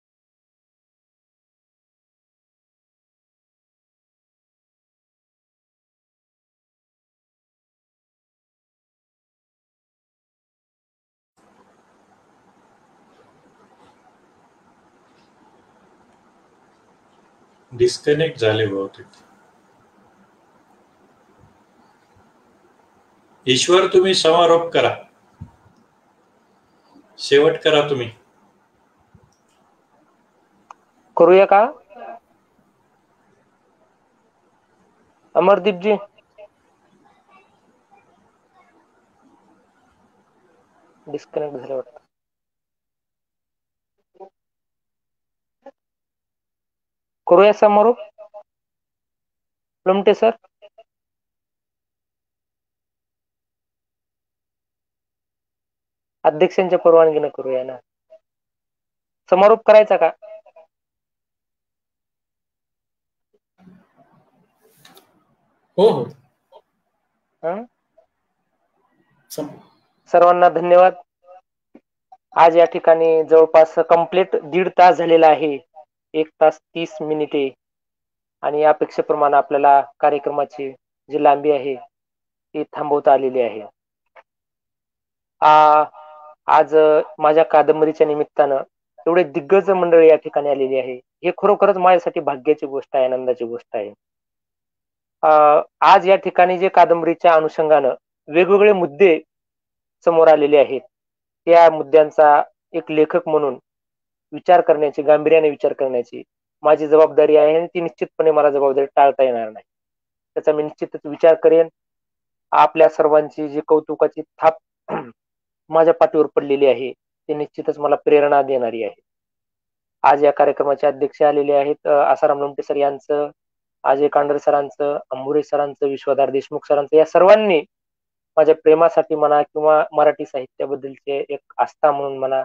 डिस्कनेक्ट झाले बहुतेक. ईश्वर तुम्ही समारोप करा, शेवट करा तुम्ही. करूया का अमरदीपजी? डिस्कनेक्ट झाले वाटतं. करूया समारोप लोमटे सर? अध्यक्षांच्या परवानगीने करूया ना. समारोप करायचा का? हो हो. सर्वांना धन्यवाद. आज या ठिकाणी जवळपास कंप्लीट 1.5 तास झालेला आहे, 1 तास 30 मिनिटे, आणि अपेक्षेप्रमाणे आपल्याला कार्यक्रमाची जी लांबी आहे ती थांबवता आलेली आहे. आज माझ्या कादंबरीच्या निमित्तानं एवढे दिग्गज मंडळी या ठिकाणी आलेली आहे. हे खरोखरच माझ्यासाठी भाग्याची गोष्ट आहे, आनंदाची गोष्ट आहे. आज या ठिकाणी जे कादंबरीच्या अनुषंगानं वेगवेगळे मुद्दे समोर आलेले आहेत, त्या मुद्द्यांचा एक लेखक म्हणून विचार करण्याची, गांभीर्याने विचार करण्याची माझी जबाबदारी आहे आणि ती निश्चितपणे मला जबाबदारी टाळता येणार नाही. त्याचा मी निश्चितच विचार करेन. आपल्या सर्वांची जी कौतुकाची थाप माझ्या पाठीवर पडलेली आहे ती निश्चितच मला प्रेरणा देणारी आहे. आज या कार्यक्रमाचे अध्यक्ष आलेले आहेत आसाराम लोमटे सर यांचं, अजय कांडर सरांचं, अंबुरे सरांचं, विश्वधार देशमुख सरांचं, या सर्वांनी माझ्या प्रेमासाठी म्हणा किंवा मराठी साहित्याबद्दलचे एक आस्था म्हणून म्हणा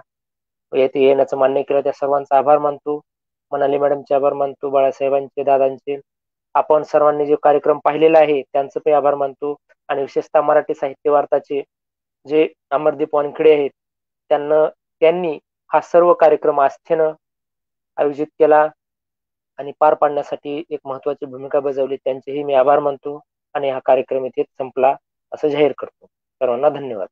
येथे येण्याचं मान्य केलं, त्या सर्वांचा आभार मानतो. मनाली मॅडमचे आभार मानतो, बाळासाहेबांचे, दादांचे, आपण सर्वांनी जो कार्यक्रम पाहिलेला आहे त्यांचं पण आभार मानतो. आणि विशेषतः मराठी साहित्य वार्ताचे जे अमरदीप वानखेडे आहेत त्यांनी हा सर्व कार्यक्रम आस्थेनं आयोजित केला आणि पार पाडण्यासाठी एक महत्वाची भूमिका बजावली. त्यांचेही मी आभार मानतो आणि हा कार्यक्रम इथे संपला असं जाहीर करतो. सर्वांना धन्यवाद.